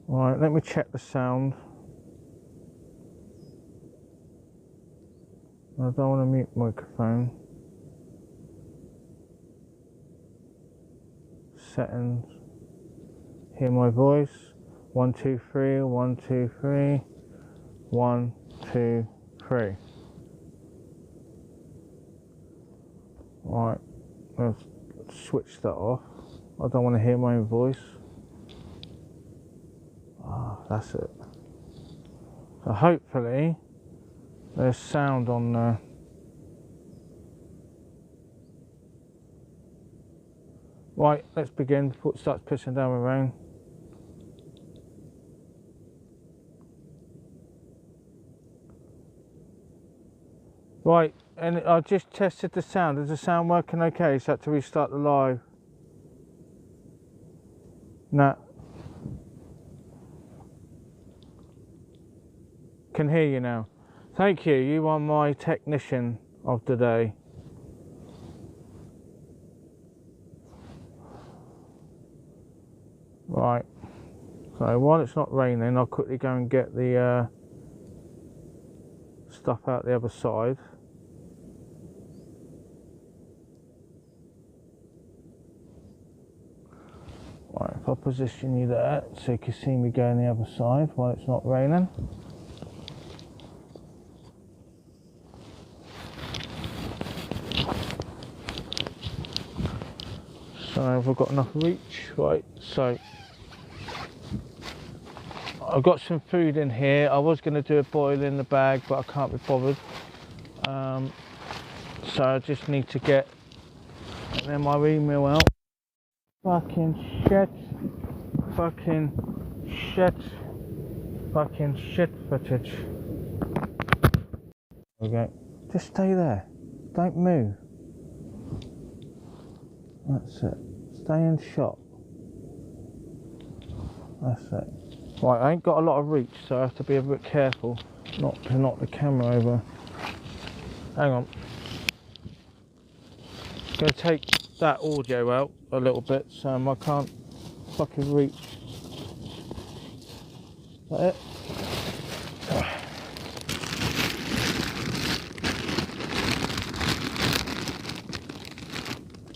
Right, let me check the sound. I don't want to mute microphone. Settings. Hear my voice. 1 2 3, 1 2 3, 1 2 3. Right, let's switch that off. I don't want to hear my own voice. Ah, that's it. So hopefully there's sound on there. Right, let's begin before it starts pissing down with rain. Right, and I just tested the sound. Is the sound working okay? So I had to restart the live. No. Can hear you now. Thank you. You are my technician of the day. Right. So while it's not raining, I'll quickly go and get the stuff out the other side. Right, if I position you there so you can see me going the other side while it's not raining. So have I got enough reach? Right, so I've got some food in here. I was going to do a boil in the bag, but I can't be bothered. So I just need to get my email out. Fucking shit. Fucking shit. Fucking shit footage. Okay. Just stay there. Don't move. That's it. Stay in shot. That's it. Right, I ain't got a lot of reach, so I have to be a bit careful not to knock the camera over. Hang on. I'm going to take that audio out a little bit so I can't fucking reach. Is that it?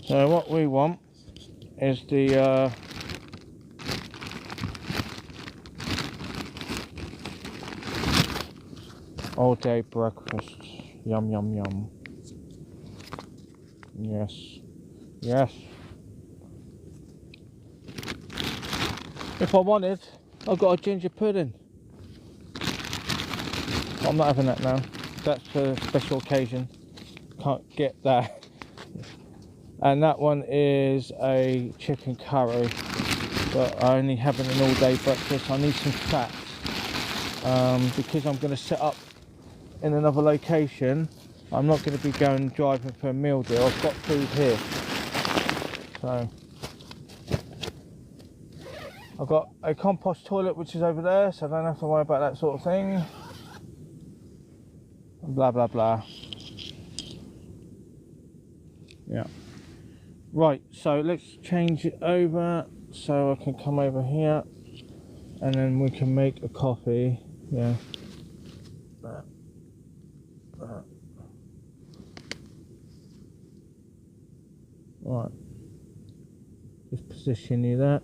So what we want is the all day breakfast. Yum yum yum. Yes. Yes. If I wanted, I've got a ginger pudding. I'm not having that now. That's for a special occasion. Can't get that. And that one is a chicken curry, but I only having an all-day breakfast. I need some fat because I'm going to set up in another location. I'm not going to be going driving for a meal deal. I've got food here, so I've got a compost toilet which is over there, so I don't have to worry about that sort of thing. Blah blah blah. Yeah. Right, so let's change it over so I can come over here and then we can make a coffee. Yeah. Right. Just position you there.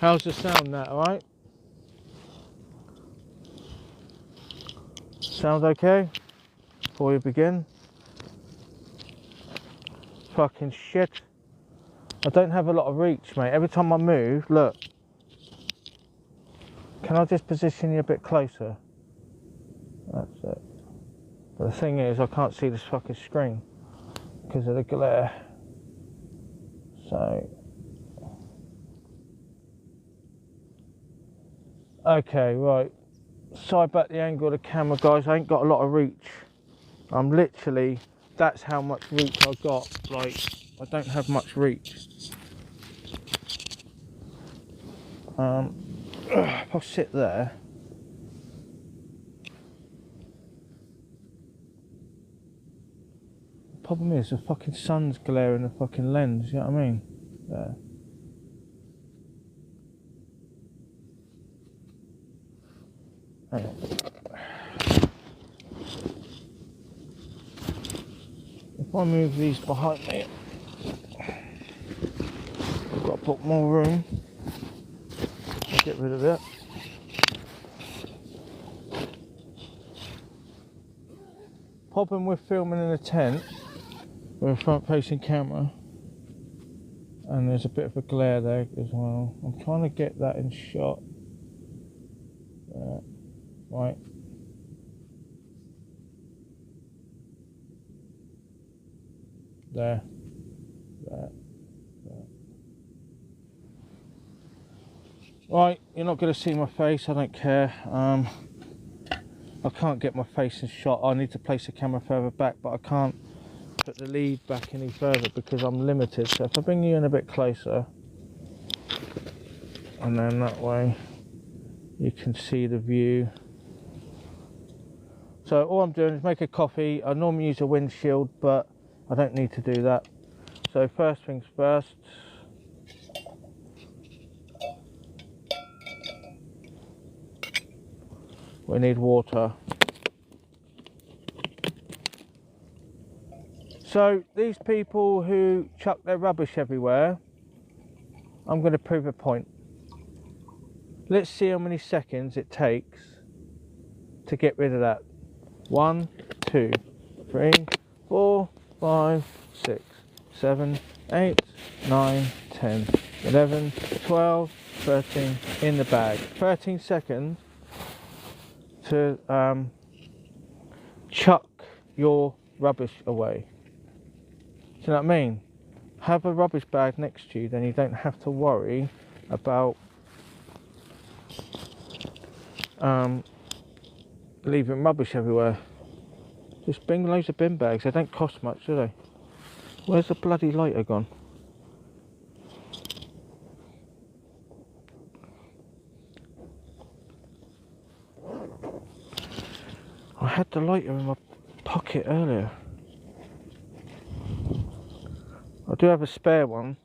How's the sound now, alright? Sound okay? Before we begin. Fucking shit. I don't have a lot of reach, mate. Every time I move, look. Can I just position you a bit closer? That's it. But the thing is, I can't see this fucking screen because of the glare. So. Okay, right. Sorry about the angle of the camera, guys. I ain't got a lot of reach. I'm literally, that's how much reach I got. Like, I don't have much reach. If I sit there. Problem is, the fucking sun's glaring the fucking lens, you know what I mean? There. If I move these behind me, I've got to put more room. I'll get rid of it. Problem with filming in a tent with a front facing camera, and there's a bit of a glare there as well. I'm trying to get that in shot. Right. There. Right, you're not going to see my face, I don't care. I can't get my face in shot. I need to place the camera further back, but I can't put the lead back any further because I'm limited. So if I bring you in a bit closer, and then that way you can see the view. So all I'm doing is make a coffee. I normally use a windshield, but I don't need to do that. So first things first, we need water. So these people who chuck their rubbish everywhere, I'm going to prove a point. Let's see how many seconds it takes to get rid of that. 1, 2, 3, 4, 5, 6, 7, 8, 9, 10, 11, 12, 13 in the bag. 13 seconds to chuck your rubbish away. Do you know what I mean? Have a rubbish bag next to you, then you don't have to worry about leaving rubbish everywhere. Just bring loads of bin bags. They don't cost much, do they? Where's the bloody lighter gone? I had the lighter in my pocket earlier. I do have a spare one.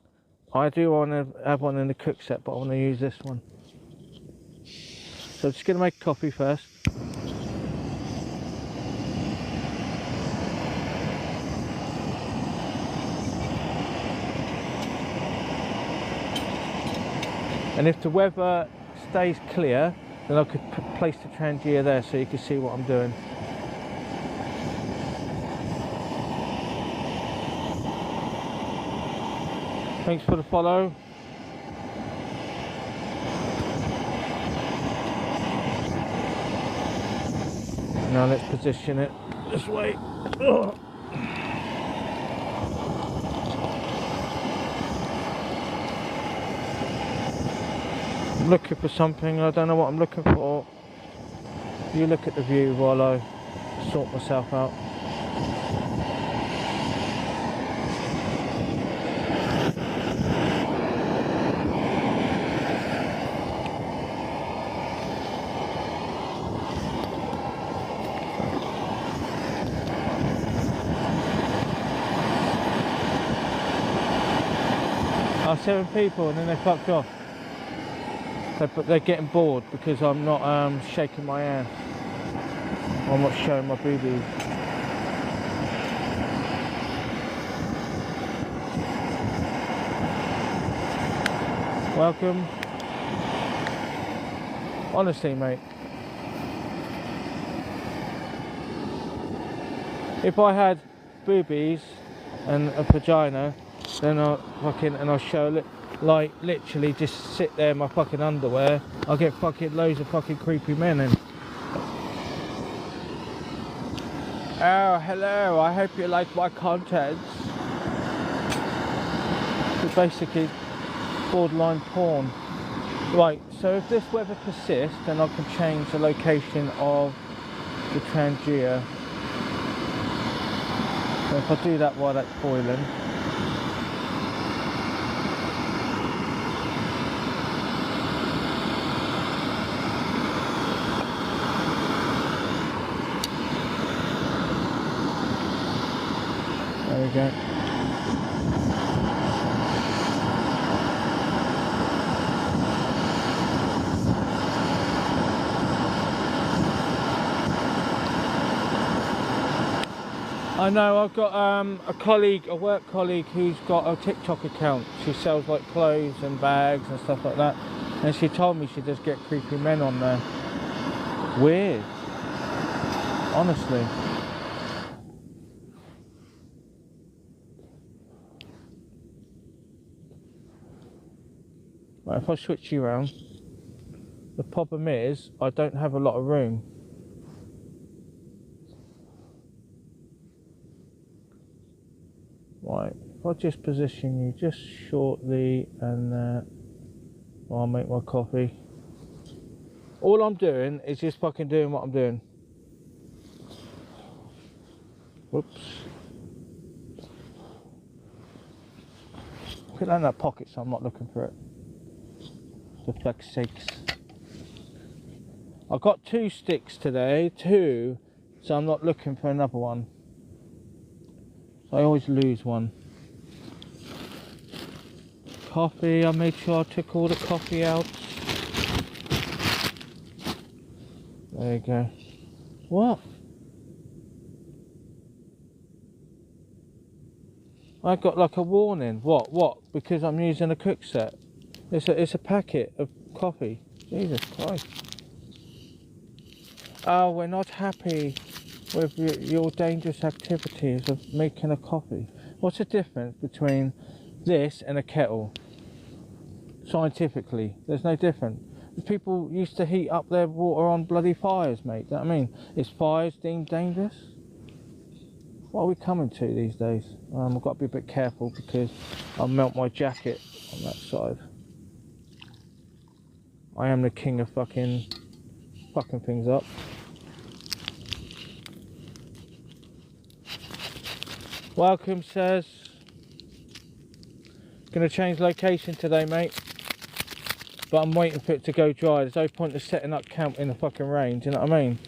I do want to have one in the cook set, but I want to use this one. So I'm just going to make coffee first. And if the weather stays clear, then I could place the Trangia there so you can see what I'm doing. Thanks for the follow. Now let's position it this way. Ugh. I'm looking for something, I don't know what I'm looking for. You look at the view while I sort myself out. Oh, 7 people and then they fucked off. They're getting bored because I'm not shaking my ass. I'm not showing my boobies. Welcome. Honestly, mate. If I had boobies and a vagina, then I'll show it. Like literally just sit there in my fucking underwear. I'll get fucking loads of fucking creepy men in. Oh, hello, I hope you like my content. So basically borderline porn. Right, so if this weather persists, then I can change the location of the Trangia. So if I do that while that's boiling. There we go. I know, I've got a colleague, a work colleague who's got a TikTok account. She sells like clothes and bags and stuff like that. And she told me she does get creepy men on there. Weird. Honestly. Right, if I switch you around, the problem is I don't have a lot of room. Right, if I just position you just shortly and I'll make my coffee. All I'm doing is just fucking doing what I'm doing. Whoops. Put that in that pocket so I'm not looking for it. For fuck's sakes. I've got 2 sticks today, 2, so I'm not looking for another one. So I always lose one. Coffee, I made sure I took all the coffee out. There you go. What? I got like a warning. What? Because I'm using a cook set. It's a packet of coffee. Jesus Christ. Oh, we're not happy with your dangerous activities of making a coffee. What's the difference between this and a kettle? Scientifically, there's no difference. People used to heat up their water on bloody fires, mate. Do you know what I mean? Is fires deemed dangerous? What are we coming to these days? I've got to be a bit careful because I'll melt my jacket on that side. I am the king of fucking things up. Welcome, says. Gonna change location today, mate. But I'm waiting for it to go dry. There's no point in setting up camp in the fucking rain, do you know what I mean?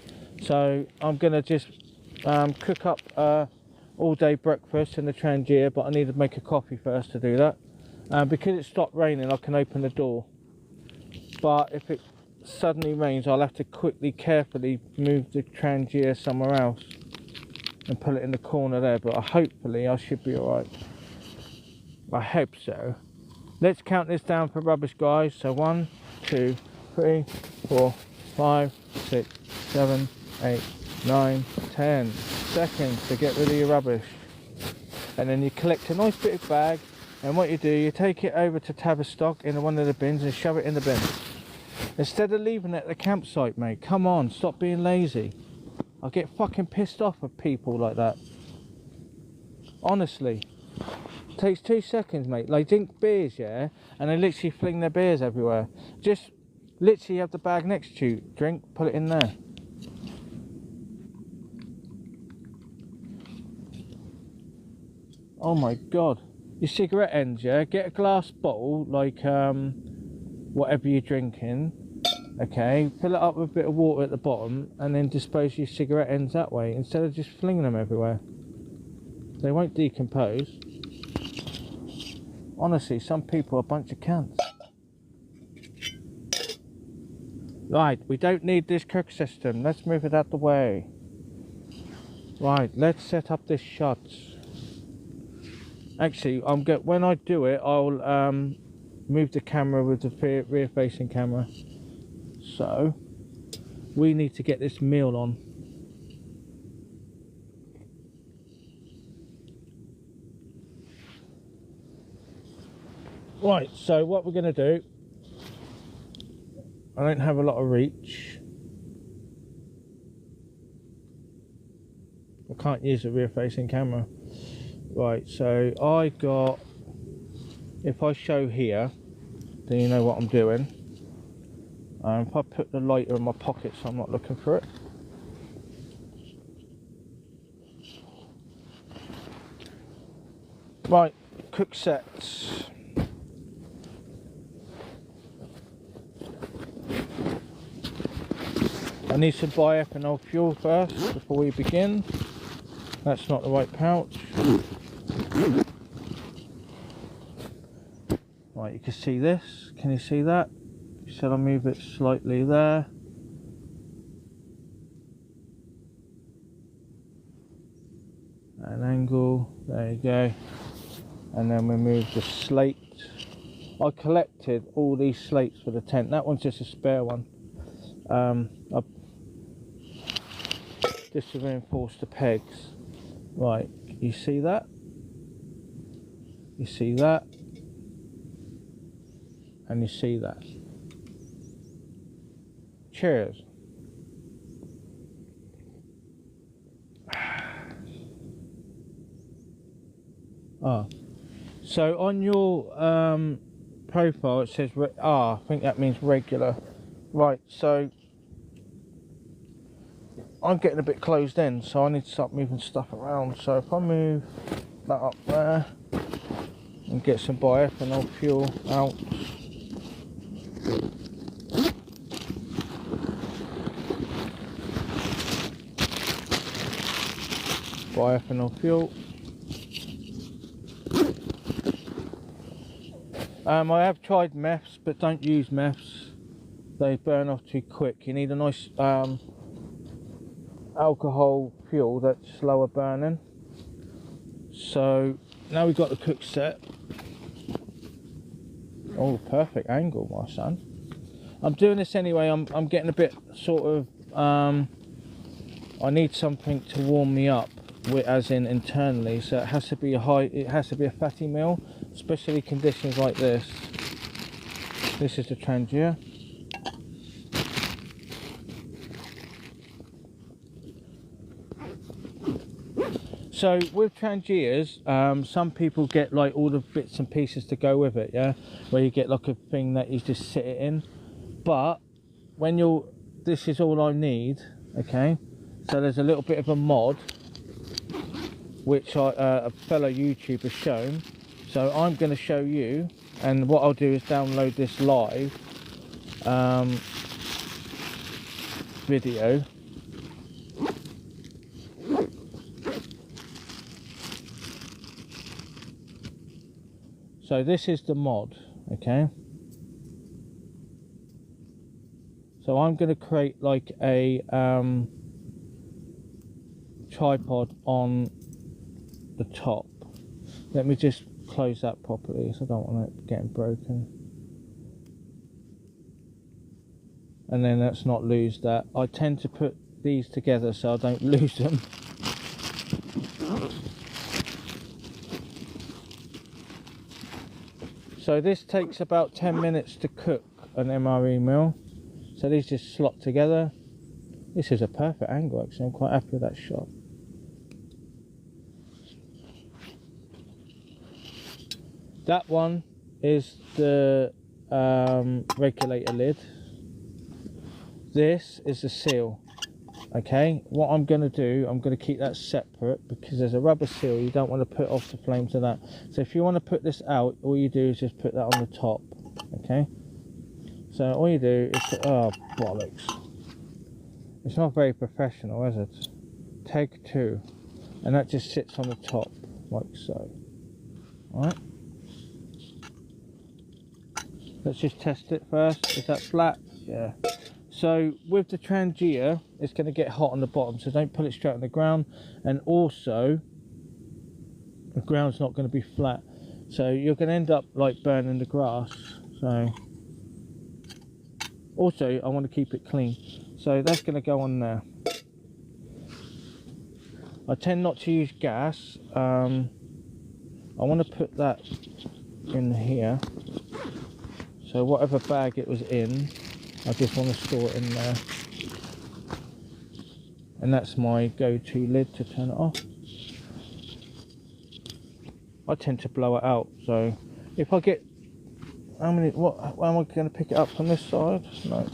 So I'm gonna just cook up all day breakfast in the Trangia, but I need to make a coffee first to do that. Because it stopped raining, I can open the door. But if it suddenly rains, I'll have to quickly, carefully move the Trangia somewhere else and put it in the corner there. But hopefully I should be alright. I hope so. Let's count this down for rubbish, guys. So 1, 2, 3, 4, 5, 6, 7, 8, 9, 10 seconds to get rid of your rubbish. And then you collect a nice bit of bag, and what you do, you take it over to Tavistock in one of the bins and shove it in the bin. Instead of leaving it at the campsite, mate. Come on, stop being lazy. I get fucking pissed off with people like that. Honestly. It takes 2 seconds, mate. They drink beers, yeah, and they literally fling their beers everywhere. Just literally have the bag next to you. Drink, put it in there. Oh my god. Your cigarette ends, yeah? Get a glass bottle, like whatever you're drinking, okay? Fill it up with a bit of water at the bottom and then dispose your cigarette ends that way instead of just flinging them everywhere. They won't decompose. Honestly, some people are a bunch of cunts. Right, we don't need this cook system. Let's move it out the way. Right, let's set up this shot. Actually, when I do it, I'll move the camera with the rear-facing camera. So, we need to get this meal on. Right, so what we're going to do, I don't have a lot of reach. I can't use a rear-facing camera. Right, so I got, if I show here, then you know what I'm doing. If I put the lighter in my pocket so I'm not looking for it. Right, cook sets. I need some bioethanol fuel first before we begin. That's not the right pouch. Right, you can see this. Can you see that? You said I'll move it slightly there. There you go. And then we move the slate. I collected all these slates for the tent. That one's just a spare one. Just to reinforce the pegs. Right, you see that? You see that? And you see that? Cheers. So on your profile it says I think that means regular. Right, so I'm getting a bit closed in, so I need to start moving stuff around. So if I move that up there and get some bioethanol fuel out. Bioethanol fuel. I have tried meths, but don't use meths. They burn off too quick. You need a nice alcohol fuel that's slower burning. So now we've got the cook set. Oh, perfect angle, my son. I'm doing this anyway. I'm getting a bit sort of I need something to warm me up, as in internally. So it has to be a fatty meal, especially conditions like this. This is the Trangia. So with Trangias, some people get like all the bits and pieces to go with it, yeah, where you get like a thing that you just sit it in. But when this is all I need, okay. So there's a little bit of a mod which a fellow YouTuber shown. So I'm going to show you, and what I'll do is download this live video. So this is the mod, okay. So I'm going to create like a tripod on the top. Let me just close that properly, so I don't want it getting broken. And then let's not lose that. I tend to put these together so I don't lose them. So this takes about 10 minutes to cook an MRE meal. So these just slot together. This is a perfect angle actually, I'm quite happy with that shot. That one is the regulator lid. This is the seal. Okay, what I'm going to do, I'm going to keep that separate because there's a rubber seal. You don't want to put off the flames of that. So if you want to put this out, all you do is just put that on the top. Okay, so all you do is oh bollocks, it's not very professional, is it? Take two, and that just sits on the top like so. All right, let's just test it first. Is that flat? Yeah. So with the Trangia, it's going to get hot on the bottom, so don't put it straight on the ground. And also, the ground's not going to be flat, so you're going to end up like burning the grass. So also, I want to keep it clean, so that's going to go on there. I tend not to use gas. I want to put that in here, so whatever bag it was in, I just want to store it in there. And that's my go-to lid to turn it off. I tend to blow it out, so if I get am I going to pick it up from this side? No.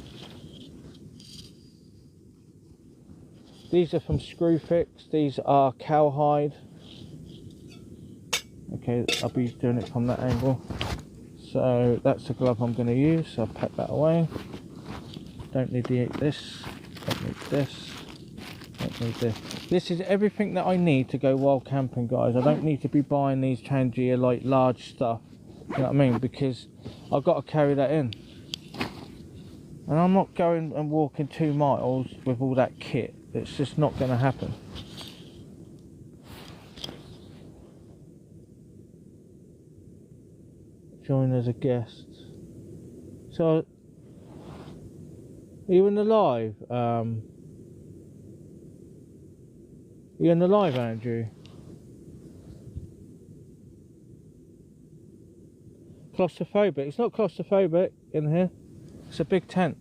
These are from Screwfix. These are cowhide. Okay, I'll be doing it from that angle. So that's the glove I'm going to use, so I'll pack that away. Don't need this, don't need this, don't need this. This is everything that I need to go wild camping, guys. I don't need to be buying these Trangia like large stuff, you know what I mean, because I've got to carry that in. And I'm not going and walking 2 miles with all that kit. It's just not going to happen. join as a guest. So, are you in the live? Are you in the live, Andrew? Claustrophobic. It's not claustrophobic in here. It's a big tent.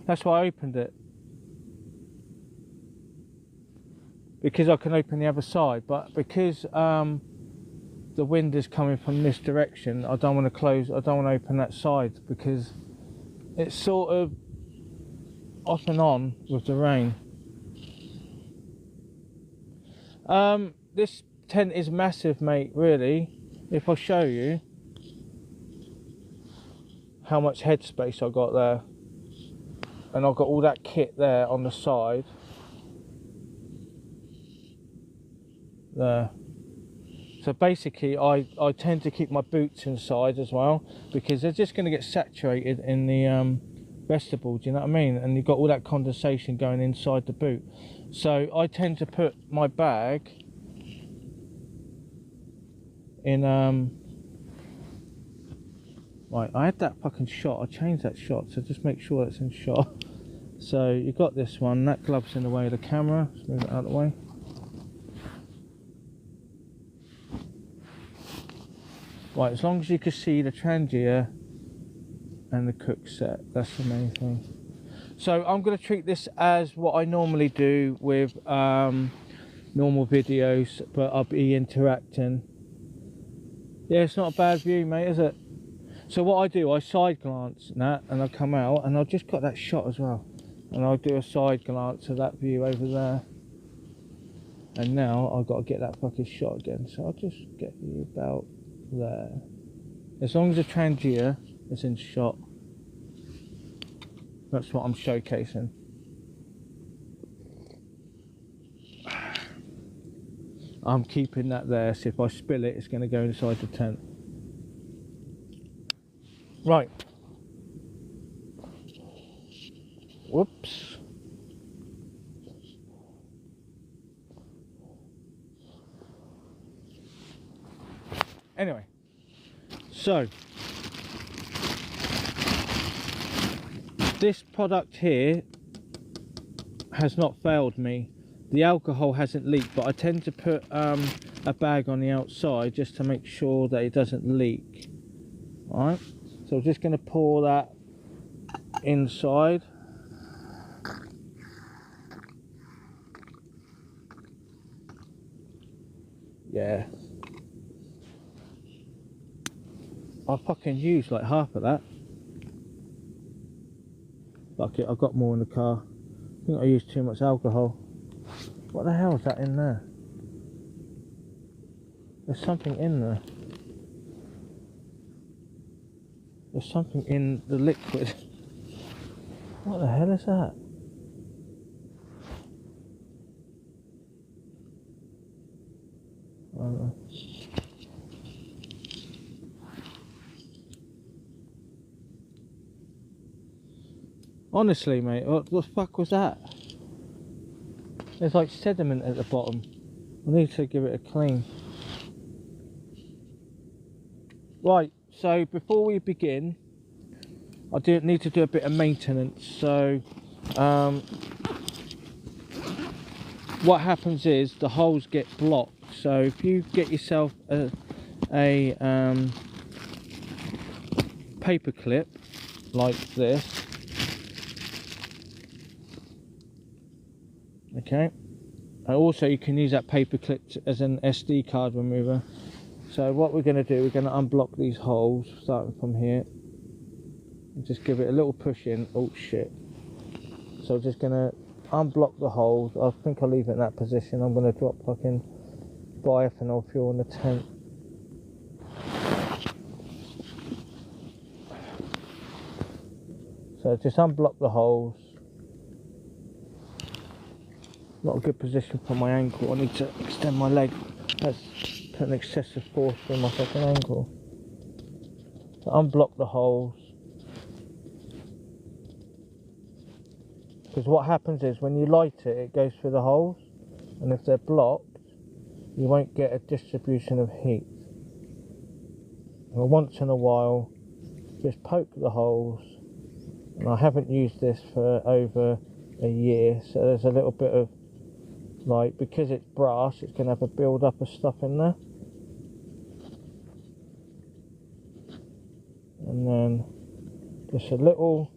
That's why I opened it. Because I can open the other side, but because the wind is coming from this direction, I don't want to close. I don't want to open that side because it's sort of off and on with the rain. This tent is massive, mate. Really, if I show you how much headspace I got there, and I've got all that kit there on the side. There. So basically I tend to keep my boots inside as well because they're just going to get saturated in the vestibule, do you know what I mean? And you've got all that condensation going inside the boot. So I tend to put my bag in right, I had that fucking shot. I changed that shot, so just make sure it's in shot. So you got this one, that glove's in the way of the camera. Let's move it out of the way. Right, as long as you can see the Trangia and the cook set, that's the main thing. So I'm going to treat this as what I normally do with normal videos, but I'll be interacting. Yeah, it's not a bad view, mate, is it? So what I do, I side glance that, and I come out, and I've just got that shot as well. And I'll do a side glance of that view over there. And now I've got to get that fucking shot again. So I'll just get you about there. As long as the Trangia is in shot, that's what I'm showcasing. I'm keeping that there, so if I spill it, it's going to go inside the tent. Right. Whoops. Anyway, so this product here has not failed me. The alcohol hasn't leaked, but I tend to put a bag on the outside just to make sure that it doesn't leak. Alright, so I'm just going to pour that inside. Yeah. I fucking used like half of that. Fuck it, I've got more in the car. I think I used too much alcohol. What the hell is that in there? There's something in there. There's something in the liquid. What the hell is that? I don't know. Honestly, mate, what the fuck was that? There's like sediment at the bottom. I need to give it a clean. Right, so before we begin, I do need to do a bit of maintenance. So, what happens is the holes get blocked. So if you get yourself a paper clip like this, okay, and also you can use that paper clip as an SD card remover. So what we're going to do, we're going to unblock these holes starting from here and just give it a little push in. Oh shit. So just going to unblock the holes. I think I'll leave it in that position. I'm going to drop fucking bioethanol fuel in the tent. So just unblock the holes. Not a good position for my ankle. I need to extend my leg. That's putting excessive force through my fucking ankle. So unblock the holes. Because what happens is when you light it, it goes through the holes, and if they're blocked, you won't get a distribution of heat. And once in a while, just poke the holes. And I haven't used this for over a year, so there's a little bit of, like, because it's brass, it's going to have a build up of stuff in there. And then just a little,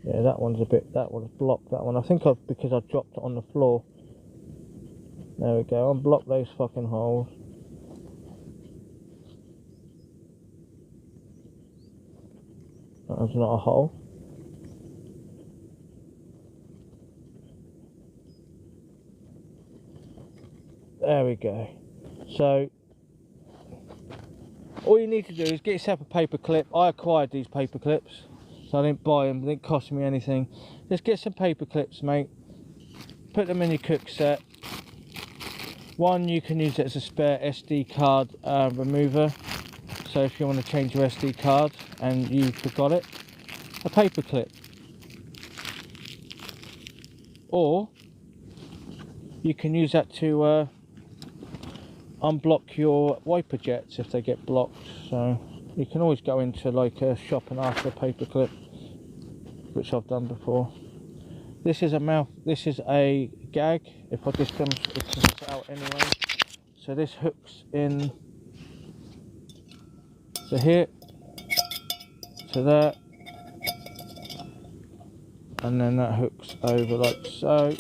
yeah, that one's blocked, that one. I think because I dropped it on the floor. There we go, unblock those fucking holes. That was not a hole. There we go. So all you need to do is get yourself a paper clip. I acquired these paper clips, so I didn't buy them, it didn't cost me anything. Just get some paper clips, mate. Put them in your cook set. One, you can use it as a spare SD card remover. So if you want to change your SD card and you forgot it, a paper clip. Or you can use that to unblock your wiper jets if they get blocked. So you can always go into like a shop and ask for a paper clip, which I've done before. This is a gag. If I just demonstrate this out anyway. So this hooks in to here, to there, and then that hooks over like so,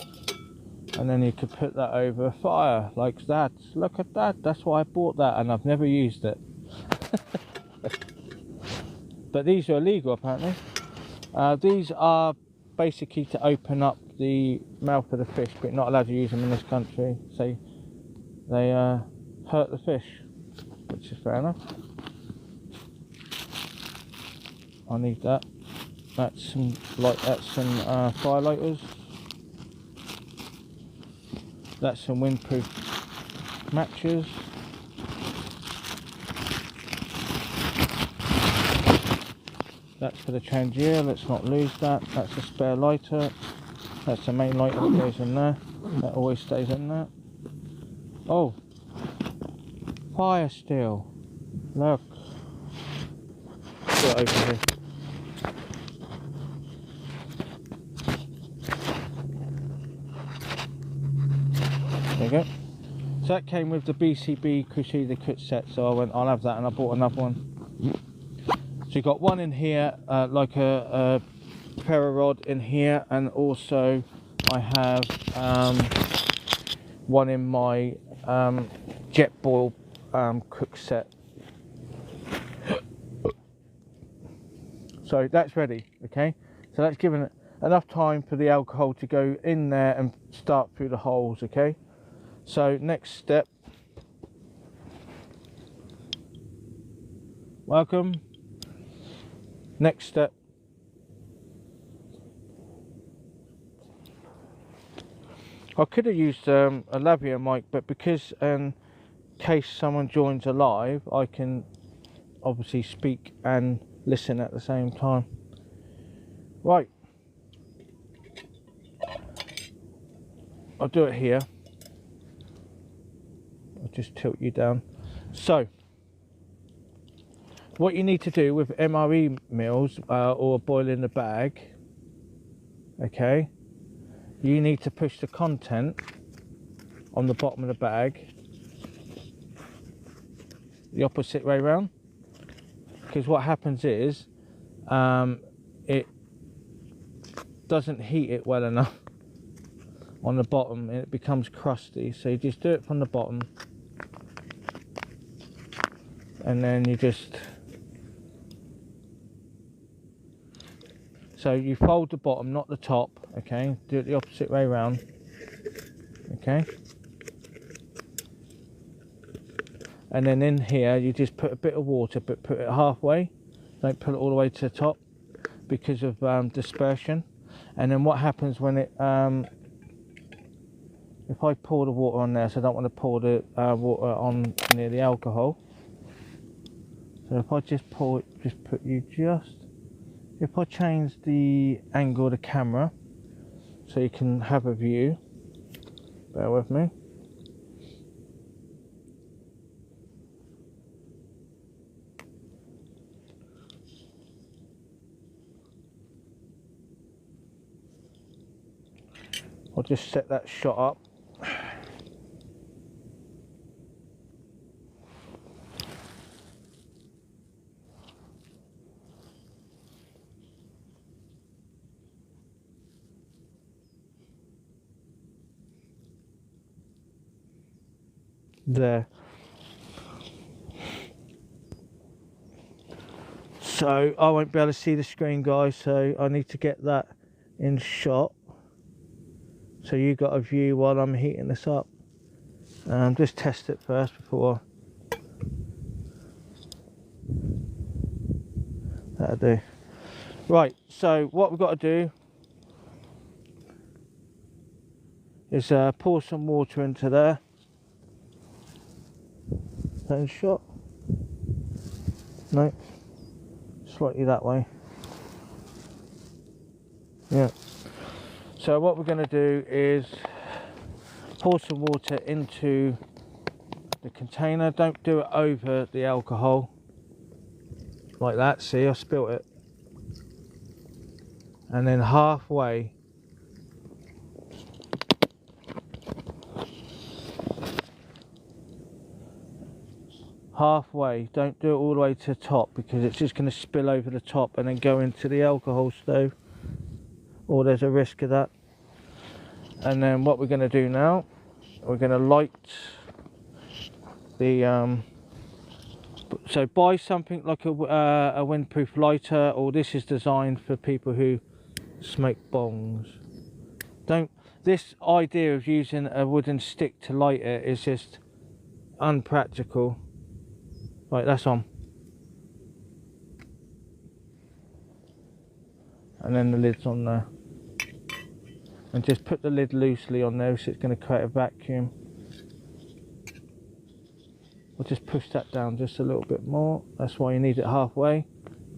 and then you could put that over a fire like that. Look at that, that's why I bought that, and I've never used it. But these are illegal apparently. These are basically to open up the mouth of the fish, but you're not allowed to use them in this country, so they hurt the fish, which is fair enough. I need that. That's some fire lighters. That's some windproof matches. That's for the Trangier, let's not lose that. That's a spare lighter. That's the main lighter that goes in there. That always stays in there. Oh, fire steel. Look. Put it over here. There you go. So that came with the BCB Crusader Cut set, so I went, I'll have that, and I bought another one. So you got one in here, like a ferro rod in here, and also I have one in my jet boil cook set. So that's ready, okay? So that's given it enough time for the alcohol to go in there and start through the holes, okay? So next step, welcome. Next step, I could have used a lavalier mic, but because in case someone joins alive, I can obviously speak and listen at the same time. Right, I'll do it here. I'll just tilt you down. So what you need to do with MRE meals or boil in the bag, okay, you need to push the content on the bottom of the bag the opposite way round, because what happens is it doesn't heat it well enough on the bottom and it becomes crusty. So you just do it from the bottom, and then you just, so you fold the bottom, not the top, okay? Do it the opposite way round, okay? And then in here you just put a bit of water, but put it halfway, don't put it all the way to the top because of dispersion. And then what happens when it if I pour the water on there, so I don't want to pour the water on near the alcohol, so if I just pour it, just put you just, if I change the angle of the camera so you can have a view, bear with me. just set that shot up. There. So I won't be able to see the screen, guys, so I need to get that in shot so you got a view while I'm heating this up. Just test it first before. That'll do. Right, so what we've got to do is pour some water into there. Is that in shot? No, slightly that way. Yeah. So what we're going to do is pour some water into the container. Don't do it over the alcohol like that. See, I spilt it. And then halfway, don't do it all the way to the top, because it's just going to spill over the top and then go into the alcohol stove, or there's a risk of that. And then what we're going to do now, we're going to light the so buy something like a windproof lighter, or this is designed for people who smoke bongs. This idea of using a wooden stick to light it is just unpractical. Right, that's on. And then the lid's on there. And just put the lid loosely on there, so it's going to create a vacuum. We'll just push that down just a little bit more. That's why you need it halfway,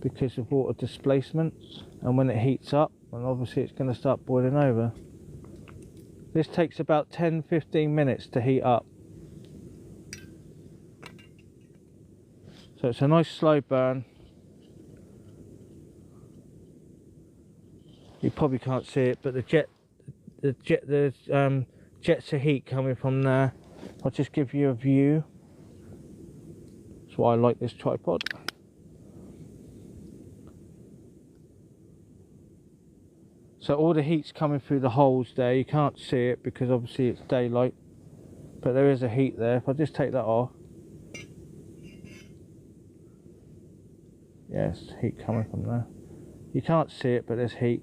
because of water displacement. And when it heats up, and obviously it's going to start boiling over. This takes about 10-15 minutes to heat up. So it's a nice slow burn. You probably can't see it, but the jets of heat coming from there. I'll just give you a view. That's why I like this tripod. So all the heat's coming through the holes there. You can't see it because obviously it's daylight, but there is a heat there. If I just take that off, yes, heat coming from there. You can't see it, but there's heat.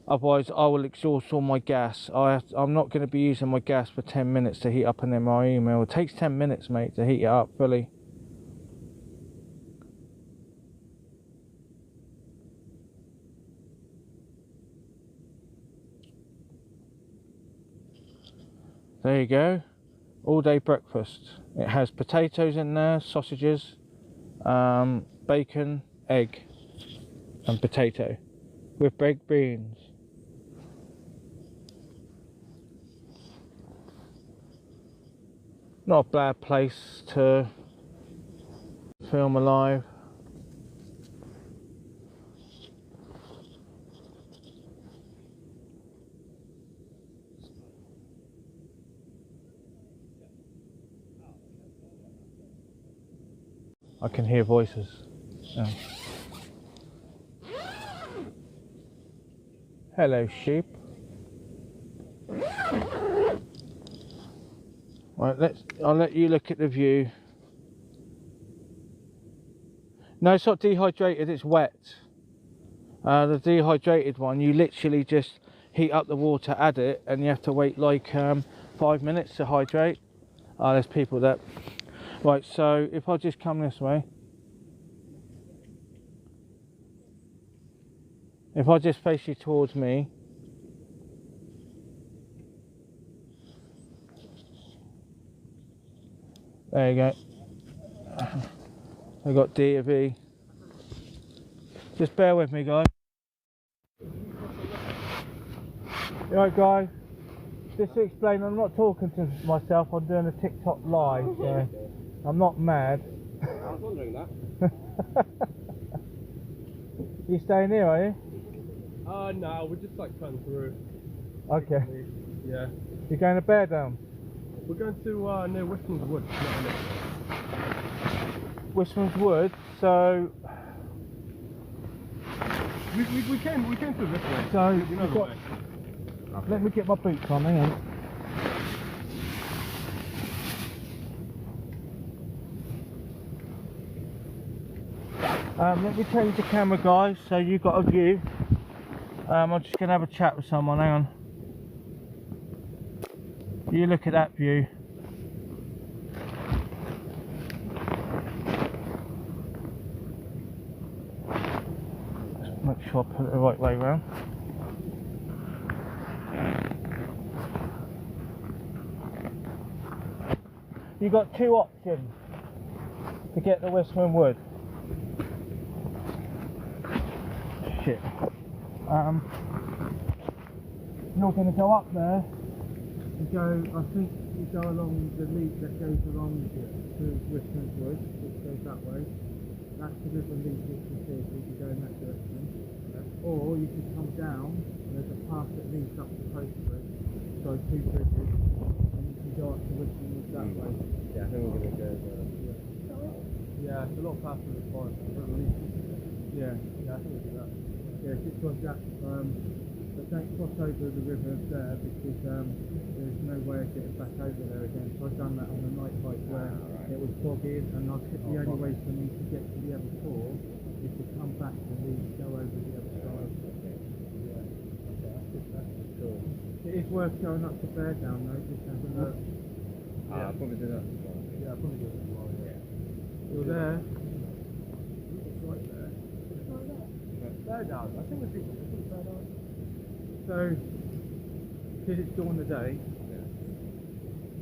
Otherwise I will exhaust all my gas. I'm not going to be using my gas for 10 minutes to heat up an MRE mill. It takes 10 minutes, mate, to heat it up fully. There you go. All day breakfast. It has potatoes in there, sausages, bacon, egg and potato with baked beans. Not a bad place to film alive. I can hear voices. Oh. Hello, sheep. Right, I'll let you look at the view. No, it's not dehydrated, it's wet. The dehydrated one, you literally just heat up the water, add it, and you have to wait like 5 minutes to hydrate. Oh, there's people that... Right, so if I just come this way, if I just face you towards me, there you go. I got D of E. Just bear with me, guys. Right, guys. Just to explain, I'm not talking to myself. I'm doing a TikTok live, so I'm not mad. I was wondering that. You staying here, are you? No, we're just like cutting through. Okay. Yeah. You're going to Bear Down? We're going to near Westman's Wood. Westman's Wood, so... We came through this way. So, you know the way. Let me get my boots on, hang on. Let me change the camera, guys, so you've got a view. I'm just going to have a chat with someone, hang on. You look at that view. Let's make sure I put it the right way round. You've got two options to get to Westman Wood. Shit. You're going to go up there and go, I think you go along the lead that goes along to Westman Wood, which goes that way. That's the river lead which you see, so you can go in that direction. Or you can come down, and there's a path that leads up to Post Bridge, so two bridges, and you can go up to Westman Wood that way. Yeah, I think we're going to go there. Yeah, it's a lot faster than the forest. Yeah. Yeah, I think we'll do that. Yeah, just cross that, but don't cross over the river there because there's no way of getting back over there again. So I've done that on a night hike where it was foggy, and I took the only way for me to get to the other shore is to come back and then go over the other side. Yeah. Okay, that's cool. It is worth going up to Bear Down though, just have a look. I'll probably do that tomorrow. Yeah, I'll probably do that tomorrow, yeah. You're there. It's right there. Bear Down. I think we're Bear Down. So, because it's during the day,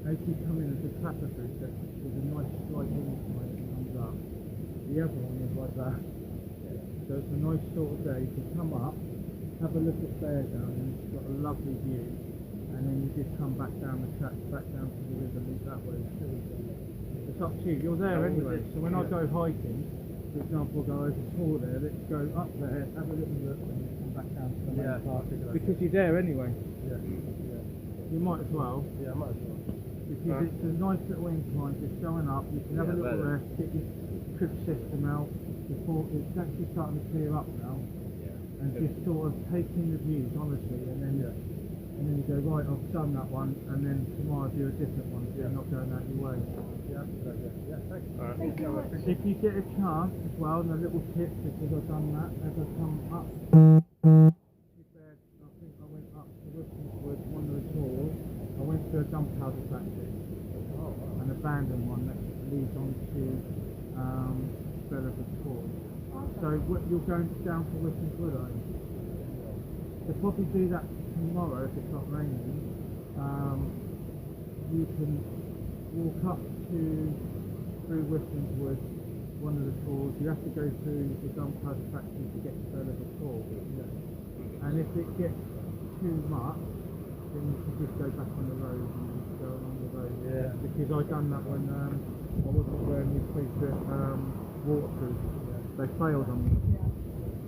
as you come in, there's a clapper bridge that there's a nice slight incline that comes up. The other one is like that. So it's a nice sort of day to come up, have a look at Bear Down, and it's got a lovely view. And then you just come back down the track, back down to the river, lead that way. It's up to you. You're there anyway. So when I go hiking, for example, go over Tor there, let's go up there, have a little look, and then come back down to the main park. Because you're there anyway. Yeah. You might as well. Yeah, I might as well. Because it's a nice little incline, just going up. You can have a little rest, get your trip system out before it's actually starting to clear up now. And just sort of take in the views, honestly, and then you go, right, I've done that one, and then tomorrow do a different one, so you're not going out your way. Yeah, thanks. Alright. Thank you. If you get a chance as well, and a little tip, because I've done that, as I come up, I think I went up to Westwood, one of the tours, I went to a gunpowder factory, an abandoned one that leads on to Bellerford Tor. So you're going down to Westwood Wood, are you? They'll probably do that tomorrow if it's not raining. You can walk up through Western Wood, one of the tours. You have to go through the gunpowder factory to get to Bellerford Tor. And if it gets too much, then you can just go back on the road and just go along the road. Yeah. Because I done that when I wasn't wearing these pre-trip waterproof. They failed on me.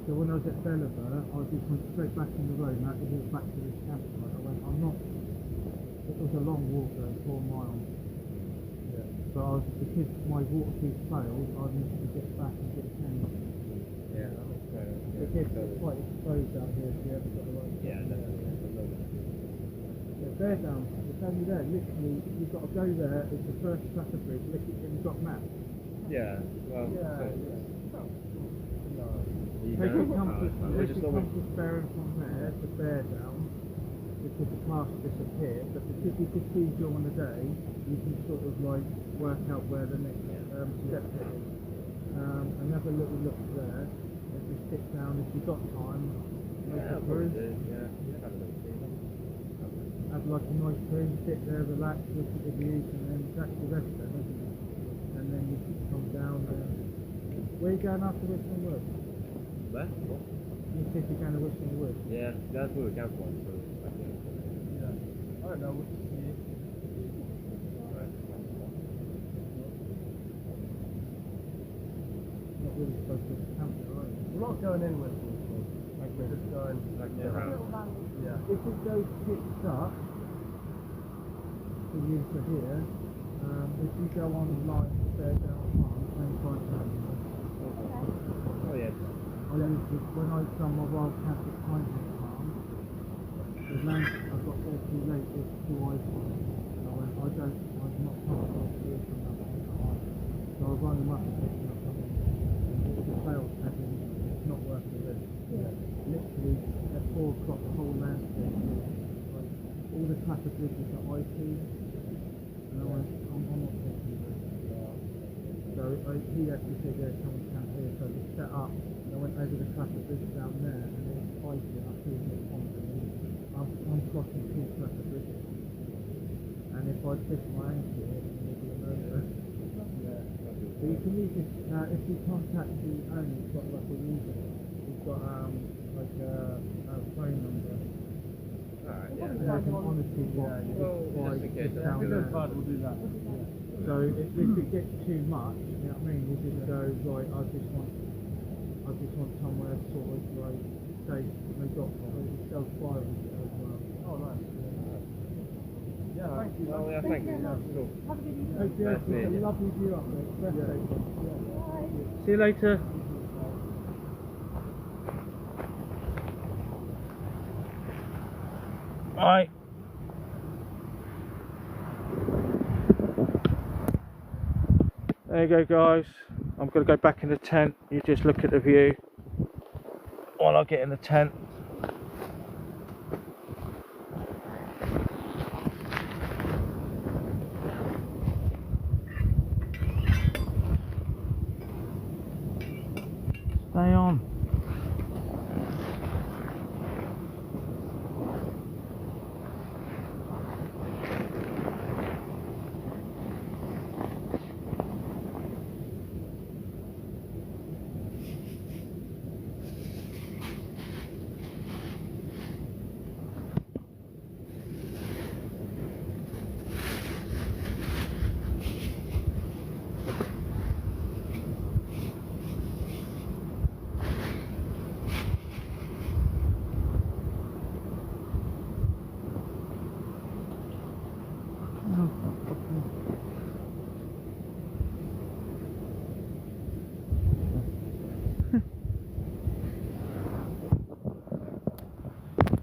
So when I was at Bellerford, I just went straight back on the road and I had to walk back to this campsite. I went, it was a long walk though, 4 miles. But because my waterproof failed, I needed to get back and get changed. Yeah, that makes sense. It gets quite exposed out here if you ever got the right. Yeah, definitely. Bear Down, it's only there, literally, you've got to go there, it's the first tracker bridge, look at you've got maps. Yeah, well, Take your compass bearing from there to Bear Down, because the path disappeared, but because you could see during the day, you can sort of like work out where the next step is. And have a little look there, and just sit down if you've got time. have like a nice room, sit there, relax, look at the views, and then that's the rest then, isn't it? And then you can come down there. Where are you going after Western Wood? Where? You said you're going to Western Wood? Yeah, that's where we came from. So yeah. I don't know, we'll just see. Not really supposed to camp there, aren't you? We're not going anywhere. Like we're just going like around. Yeah. If it goes tits up for you to here, if you go online, stare down farm, and find out. Oh yeah. When I done my wild camp at Pine Farm, the land I got there too late with 2 iPhones. So I went, I'm not comfortable with from that one. So I rang them up and picked up something. It was a sales package, it's not worth the risk. Yeah. Literally at 4 o'clock the whole landscape was like all the traffic bridges that I see, and I went, I'm not taking this. So he actually said, yeah, come and camp here. So we set up, and I went over the traffic bridge down there, and it was icy up here in the pond, and I'm crossing 2 traffic bridges. And if I twist my ankle, it will be a no-go. Yeah. So you can use this, if you contact the owner, he's got like a user, he's got like a phone number. Alright, yeah. And I can honestly just down there. We'll do that. Yeah. So if it gets too much, you know what I mean, you just go, right, I just want somewhere sort of like safe. They've got self-fire as well. Oh nice. Yeah, thank you. Oh yeah, thank you. Cool. Have a good evening. It's a lovely view up there. Yeah. See you later. Right. There you go, guys. I'm going to go back in the tent. You just look at the view while I get in the tent. Stay on.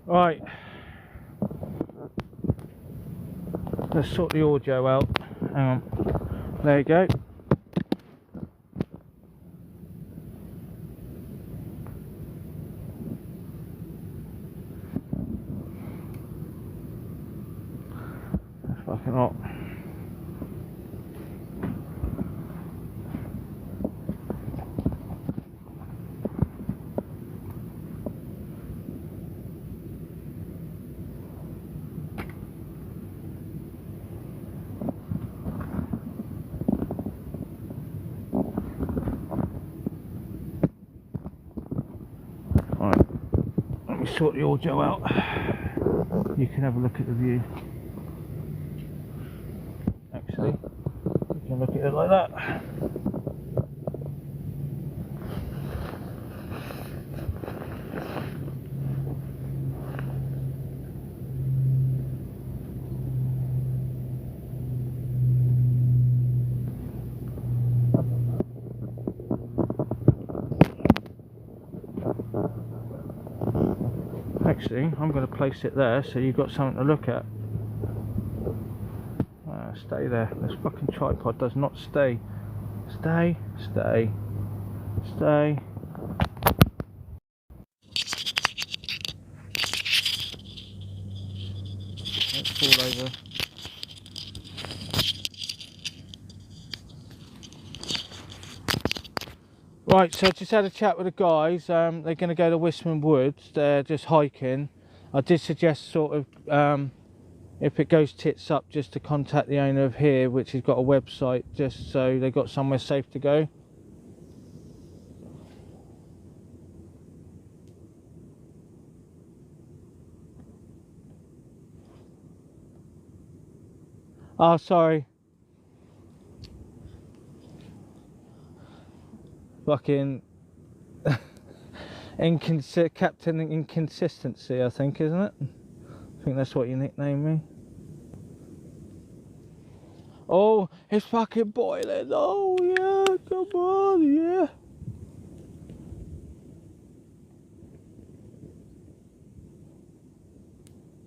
Right, let's sort the audio out. Hang on, there you go. That's fucking hot. Sort the audio out. You can have a look at the view. Actually, you can look at it like that. Actually, I'm going to place it there so you've got something to look at. Stay there. This fucking tripod does not stay. Stay, stay, stay. Let's fall over. Right, so I just had a chat with the guys. They're going to go to Wisman Woods. They're just hiking. I did suggest sort of, if it goes tits up, just to contact the owner of here, which has got a website, just so they got somewhere safe to go. Oh, sorry. fucking Captain Inconsistency, I think, isn't it? I think that's what you nicknamed me. Oh, it's fucking boiling. Oh yeah, come on, yeah.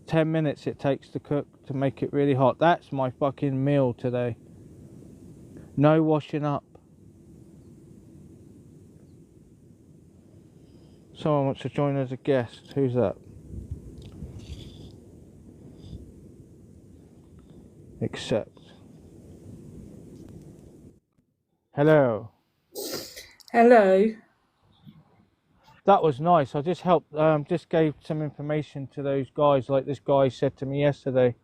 "10 minutes it takes to cook to make it really hot." That's my fucking meal today. No washing up. Someone wants to join as a guest. Who's that? Accept. Hello. Hello. That was nice. I just helped, just gave some information to those guys, like this guy said to me yesterday.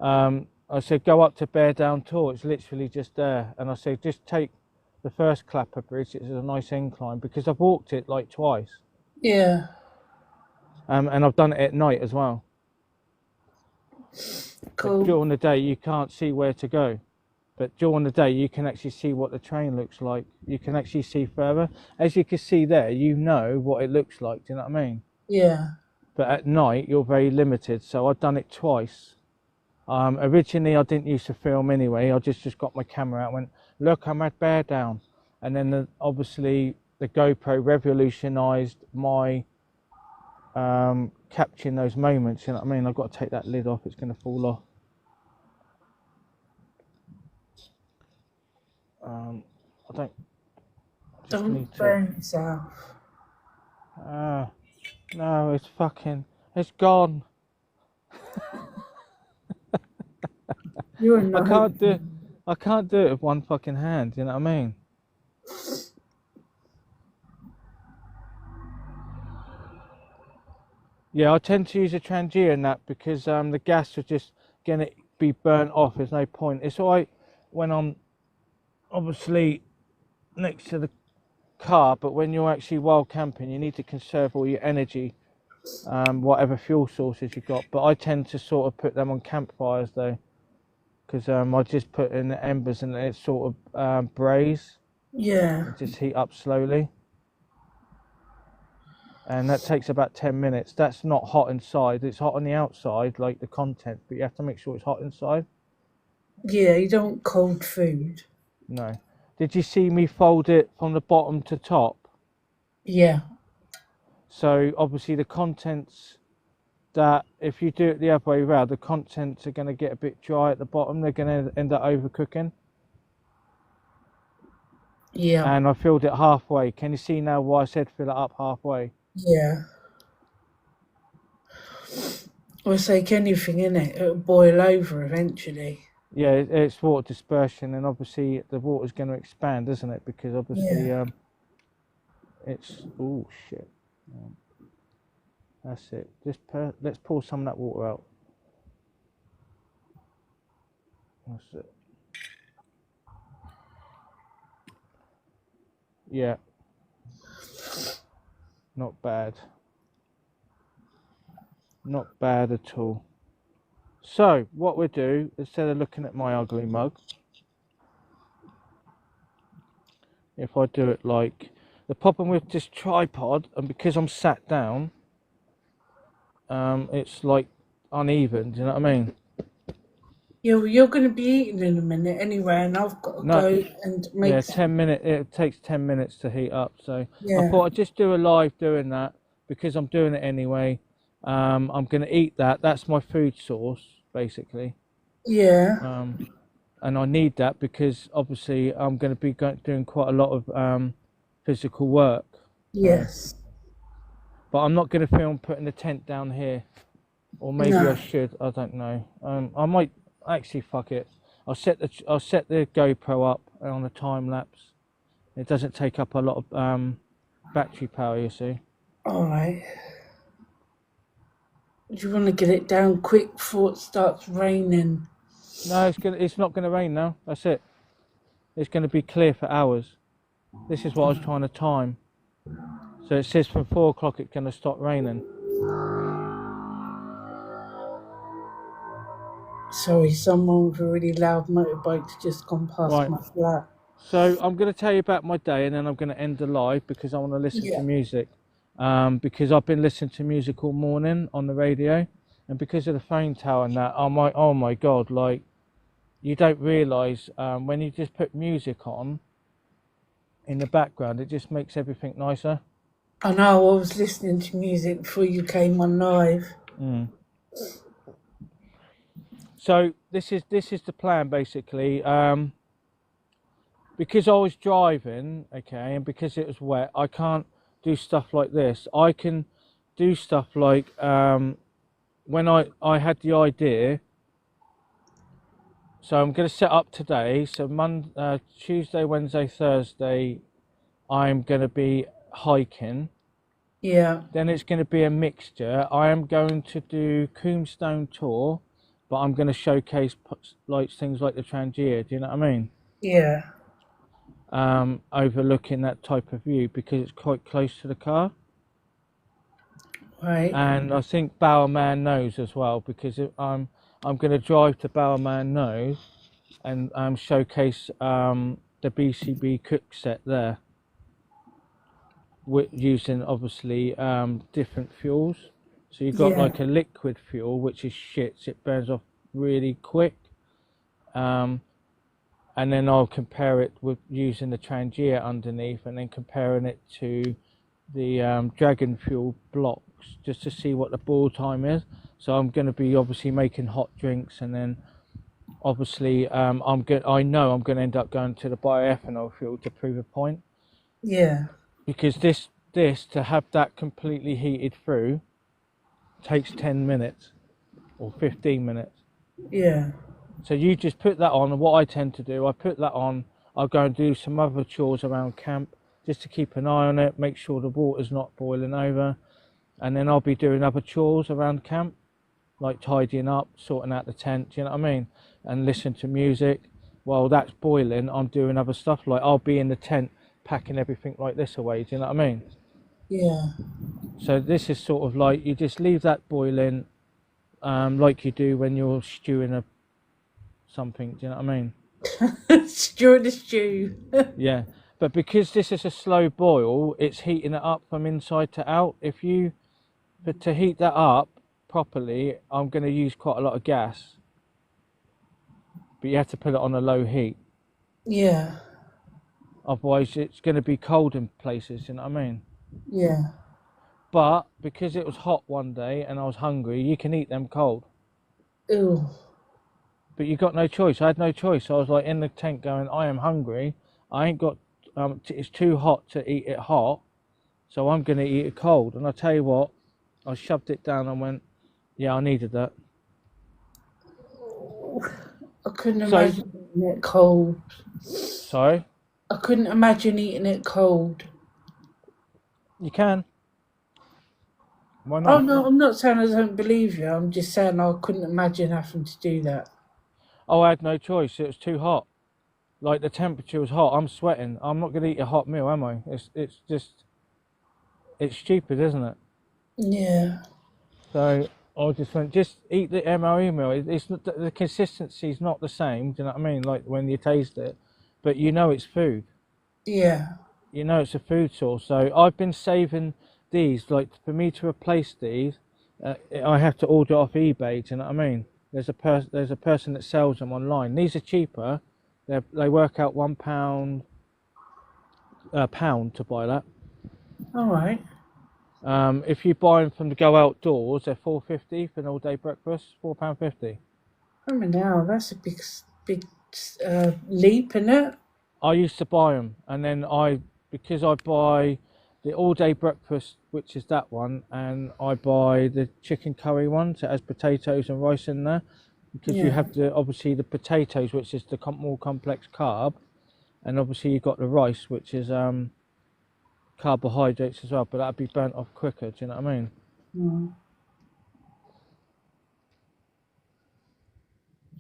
I said, go up to Bear Down Tor, it's literally just there. And I said, just take the first Clapper Bridge, it's a nice incline, because I've walked it like twice. Yeah. And I've done it at night as well. Cool. But during the day, you can't see where to go. But during the day, you can actually see what the train looks like. You can actually see further. As you can see there, you know what it looks like. Do you know what I mean? Yeah. But at night, you're very limited. So I've done it twice. Originally, I didn't use to film anyway. I just got my camera out and went, look, I'm at Bear Down. And then obviously the GoPro revolutionised my capturing those moments. You know what I mean? I've got to take that lid off. It's going to fall off. I don't burn yourself. No, it's gone. You're not. I can't do it with one fucking hand. You know what I mean? Yeah, I tend to use a Trangia in that because the gas is just going to be burnt off. There's no point. It's alright when I'm obviously next to the car, but when you're actually wild camping, you need to conserve all your energy, whatever fuel sources you've got. But I tend to sort of put them on campfires though, because I just put in the embers and it sort of braise. Yeah. Just heat up slowly. And that takes about 10 minutes. That's not hot inside. It's hot on the outside, like the content, but you have to make sure it's hot inside. Yeah, you don't want cold food. No. Did you see me fold it from the bottom to top? Yeah. So obviously the contents, that if you do it the other way around, the contents are going to get a bit dry at the bottom. They're going to end up overcooking. Yeah. And I filled it halfway. Can you see now why I said fill it up halfway? Yeah. Well, it's like anything, innit? It'll boil over eventually. Yeah, it's water dispersion, and obviously the water's going to expand, isn't it? Because obviously it's... Oh, shit. That's it. Let's pour some of that water out. That's it. Yeah. Not bad. Not bad at all. So, what we do, instead of looking at my ugly mug, if I do it like... The problem with this tripod, and because I'm sat down, it's like uneven, do you know what I mean? Yeah, well, you're going to be eating in a minute anyway, and I've got to go and make... Yeah, 10 minutes. It takes 10 minutes to heat up, so Yeah. I thought I'd just do a live doing that, because I'm doing it anyway. I'm going to eat that. That's my food source, basically. Yeah. And I need that because obviously I'm going to be doing quite a lot of physical work. Yes. But I'm not going to film putting the tent down here, or maybe No. I should. I don't know. I might actually fuck it. I'll set the GoPro up on a time lapse. It doesn't take up a lot of battery power, you see. All right. Do you want to get it down quick before it starts raining? No, it's not going to rain now. That's it. It's going to be clear for hours. This is what I was trying to time. So it says from 4 o'clock it's going to stop raining. Sorry, someone with a really loud motorbike's just gone past my flat. So I'm going to tell you about my day, and then I'm going to end the live because I want to listen to Yeah. music. Because I've been listening to music all morning on the radio, and because of the phone tower and that, oh my God, like you don't realise when you just put music on in the background, it just makes everything nicer. I know I was listening to music before you came on live. Mm. So this is the plan basically. Because I was driving, okay, and because it was wet, I can't do stuff like this. I can do stuff like when I had the idea. So I'm going to set up today. So Tuesday, Wednesday, Thursday, I'm going to be hiking. Yeah. Then it's going to be a mixture. I am going to do Coomstone tour, but I'm going to showcase like things like the Trangia. Do you know what I mean? Yeah. Overlooking that type of view because it's quite close to the car. Right. And I think Bowerman knows as well because I'm going to drive to Bowerman knows and showcase the BCB cook set there with using obviously different fuels. So you've got Yeah. like a liquid fuel which is shit, so it burns off really quick. And then I'll compare it with using the Trangia underneath and then comparing it to the Dragon Fuel blocks just to see what the boil time is. So I'm going to be obviously making hot drinks and then obviously I know I'm going to end up going to the bioethanol field to prove a point Yeah. because this to have that completely heated through takes 10 minutes or 15 minutes. Yeah. So you just put that on, and what I tend to do, I put that on, I'll go and do some other chores around camp just to keep an eye on it, make sure the water's not boiling over, and then I'll be doing other chores around camp, like tidying up, sorting out the tent, you know what I mean, and listen to music. While that's boiling, I'm doing other stuff, like I'll be in the tent packing everything like this away, do you know what I mean? Yeah. So this is sort of like, you just leave that boiling, like you do when you're stewing something, do you know what I mean? Stew the stew. Yeah, but because this is a slow boil, it's heating it up from inside to out. But to heat that up properly, I'm going to use quite a lot of gas. But you have to put it on a low heat. Yeah. Otherwise, it's going to be cold in places, you know what I mean? Yeah. But because it was hot one day and I was hungry, you can eat them cold. Ew. But you got no choice. I had no choice. I was like in the tent going, I am hungry. I ain't got, it's too hot to eat it hot. So I'm going to eat it cold. And I tell you what, I shoved it down and went, yeah, I needed that. I couldn't So, imagine eating it cold. sorry, I couldn't imagine eating it cold. you can. Why Oh not? no, I'm not saying I don't believe you. I'm just saying I couldn't imagine having to do that. Oh, I had no choice. It was too hot. Like the temperature was hot. I'm sweating. I'm not going to eat a hot meal, am I? It's just, it's stupid, isn't it? Yeah. So I just went, just eat the MRE meal. It's not, the consistency's not the same. Do you know what I mean? Like when you taste it, but you know it's food. Yeah. You know it's a food source. So I've been saving these. Like for me to replace these, I have to order off eBay. Do you know what I mean? There's a person that sells them online. These are cheaper. They work out £1 a pound to buy that. All right. If you buy them from the Go Outdoors, they're £4.50 for an all-day breakfast. £4.50. I mean, now that's a big leap, isn't it? I used to buy them, and then because I buy the all-day breakfast, which is that one, and I buy the chicken curry one, so it has potatoes and rice in there, because you Yeah. have obviously the potatoes, which is the more complex carb, and obviously you've got the rice, which is carbohydrates as well, but that'd be burnt off quicker. Do you know what I mean? Mm.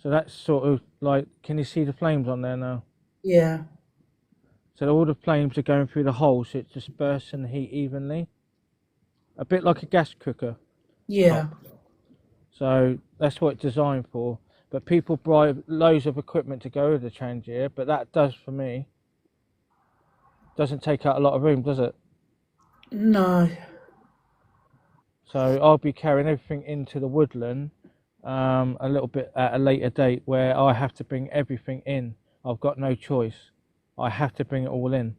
So that's sort of like, can you see the flames on there now? Yeah. So all the flames are going through the hole, so it's dispersing the heat evenly. A bit like a gas cooker. Yeah. So that's what it's designed for. But people buy loads of equipment to go with the Trangia, but that does for me. Doesn't take out a lot of room, does it? No. So I'll be carrying everything into the woodland a little bit at a later date where I have to bring everything in. I've got no choice. I have to bring it all in.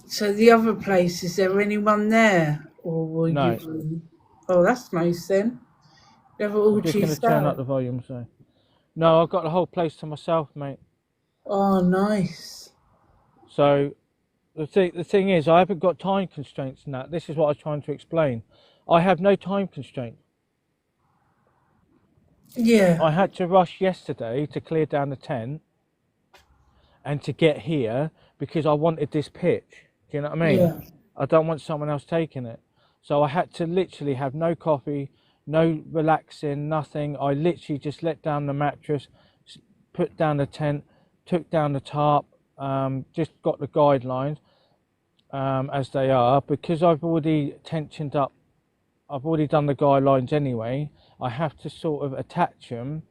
So the other place, is there anyone there? Or will No, you... Oh, that's nice then. You have it all I'm to just going to turn up yourself. the volume. So no, I've got the whole place to myself, mate. Oh, nice. So the thing is, I haven't got time constraints in that. This is what I was trying to explain. I have no time constraint. Yeah, I had to rush yesterday to clear down the tent and to get here because I wanted this pitch. Do you know what I mean? yeah. I don't want someone else taking it. So I had to literally have no coffee, no relaxing, nothing. I literally just let down the mattress, put down the tent, took down the tarp, just got the guidelines as they are. Because I've already tensioned up, I've already done the guidelines anyway. I have to sort of attach them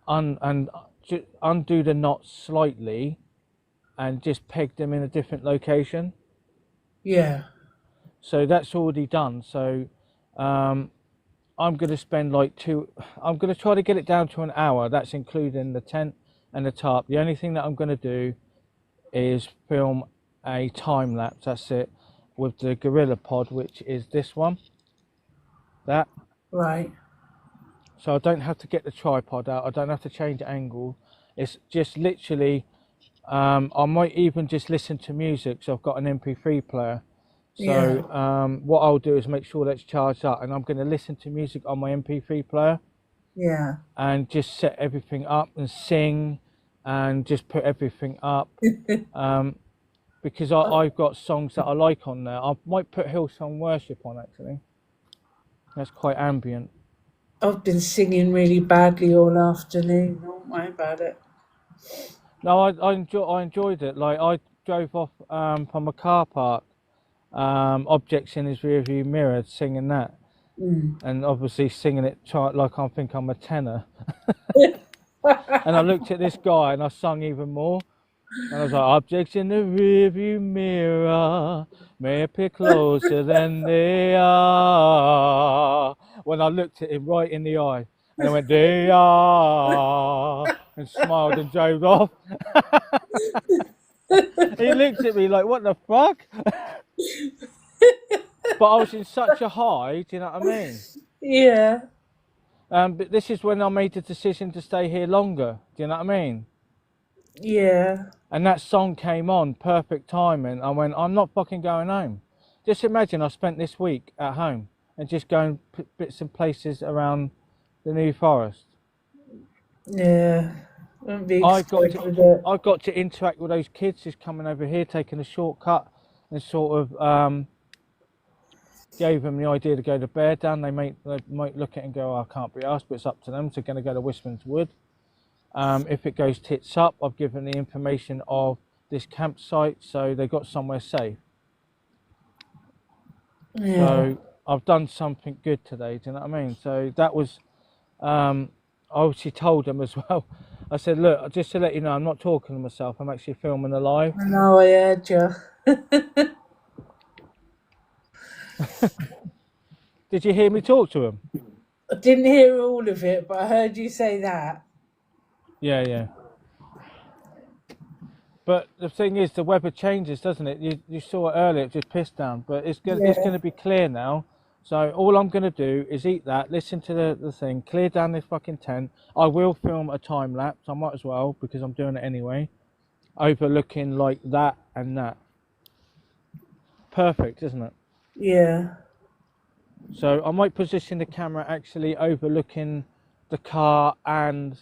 and undo the knots slightly and just peg them in a different location. Yeah, So that's already done. So I'm going to spend I'm going to try to get it down to an hour. That's including the tent and the tarp. The only thing that I'm going to do is film a time lapse. That's it, with the Gorilla Pod, which is this one. That. right. So I don't have to get the tripod out. I don't have to change angle. It's just literally, I might even just listen to music. So I've got an MP3 player. Yeah, So what I'll do is make sure that's charged up, and I'm going to listen to music on my MP3 player yeah. and just set everything up and sing and just put everything up. Because I've got songs that I like on there. I might put Hillsong Worship on actually. That's quite ambient. I've been singing really badly all afternoon. Don't worry about it. No, I enjoyed it. Like I drove off from a car park, objects in his rearview mirror, singing that, and obviously singing it like I think I'm a tenor. And I looked at this guy and I sung even more. And I was like, objects in the rearview mirror may appear closer than they are. When I looked at him right in the eye, and I went, they are, and smiled and drove off. He looked at me like, what the fuck? But I was in such a high, do you know what I mean? Yeah, But this is when I made the decision to stay here longer, do you know what I mean? yeah, And that song came on, perfect timing. I went, I'm not fucking going home. Just imagine I spent this week at home and just going bits and places around the New Forest. yeah. Wouldn't be I've excited with it. got to interact with those kids just coming over here, taking a shortcut, and sort of gave them the idea to go to Bear Down. They might look at it and go, oh, I can't be asked, but it's up to them. So going to go to Wistman's Wood. If it goes tits up, I've given the information of this campsite, so they got somewhere safe. Yeah, So I've done something good today, do you know what I mean? So that was, I obviously told them as well. I said, look, just to let you know, I'm not talking to myself, I'm actually filming a live. I know, I heard you. Did you hear me talk to him? I didn't hear all of it, but I heard you say that. Yeah. But the thing is, the weather changes, doesn't it? You saw it earlier, it just pissed down, but it's Yeah, going to be clear now. So all I'm going to do is eat that, listen to the thing, clear down this fucking tent. I will film a time lapse, I might as well, because I'm doing it anyway. Overlooking like that and that. Perfect, isn't it? yeah, So I might position the camera actually overlooking the car and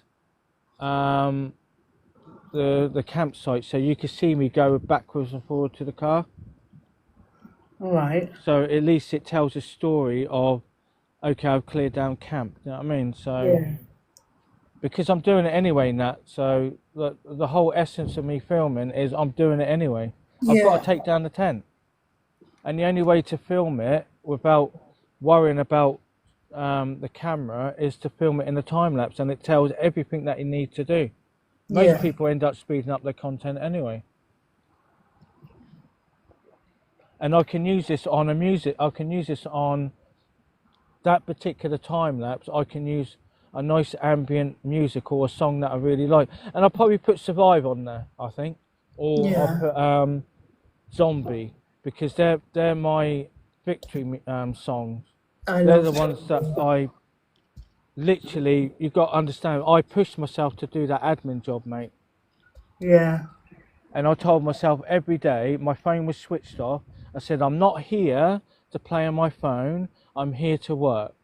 the campsite, so you can see me go backwards and forward to the car. all right. So at least it tells a story of, okay, I've cleared down camp. You know what I mean? So Yeah, because I'm doing it anyway, Nat. So the whole essence of me filming is I'm doing it anyway. I've got yeah, to take down the tent, and the only way to film it without worrying about the camera is to film it in a time lapse, and it tells everything that you need to do. Most yeah, people end up speeding up their content anyway. and I can use this on I can use this on that particular time lapse. I can use a nice ambient music or a song that I really like, and I'll probably put Survive on there, I think, or I'll Yeah. put Zombie, because they're my victory songs. I They're love the ones that I literally, you've got to understand, I pushed myself to do that admin job, mate. Yeah. And I told myself every day, my phone was switched off. I said, I'm not here to play on my phone, I'm here to work.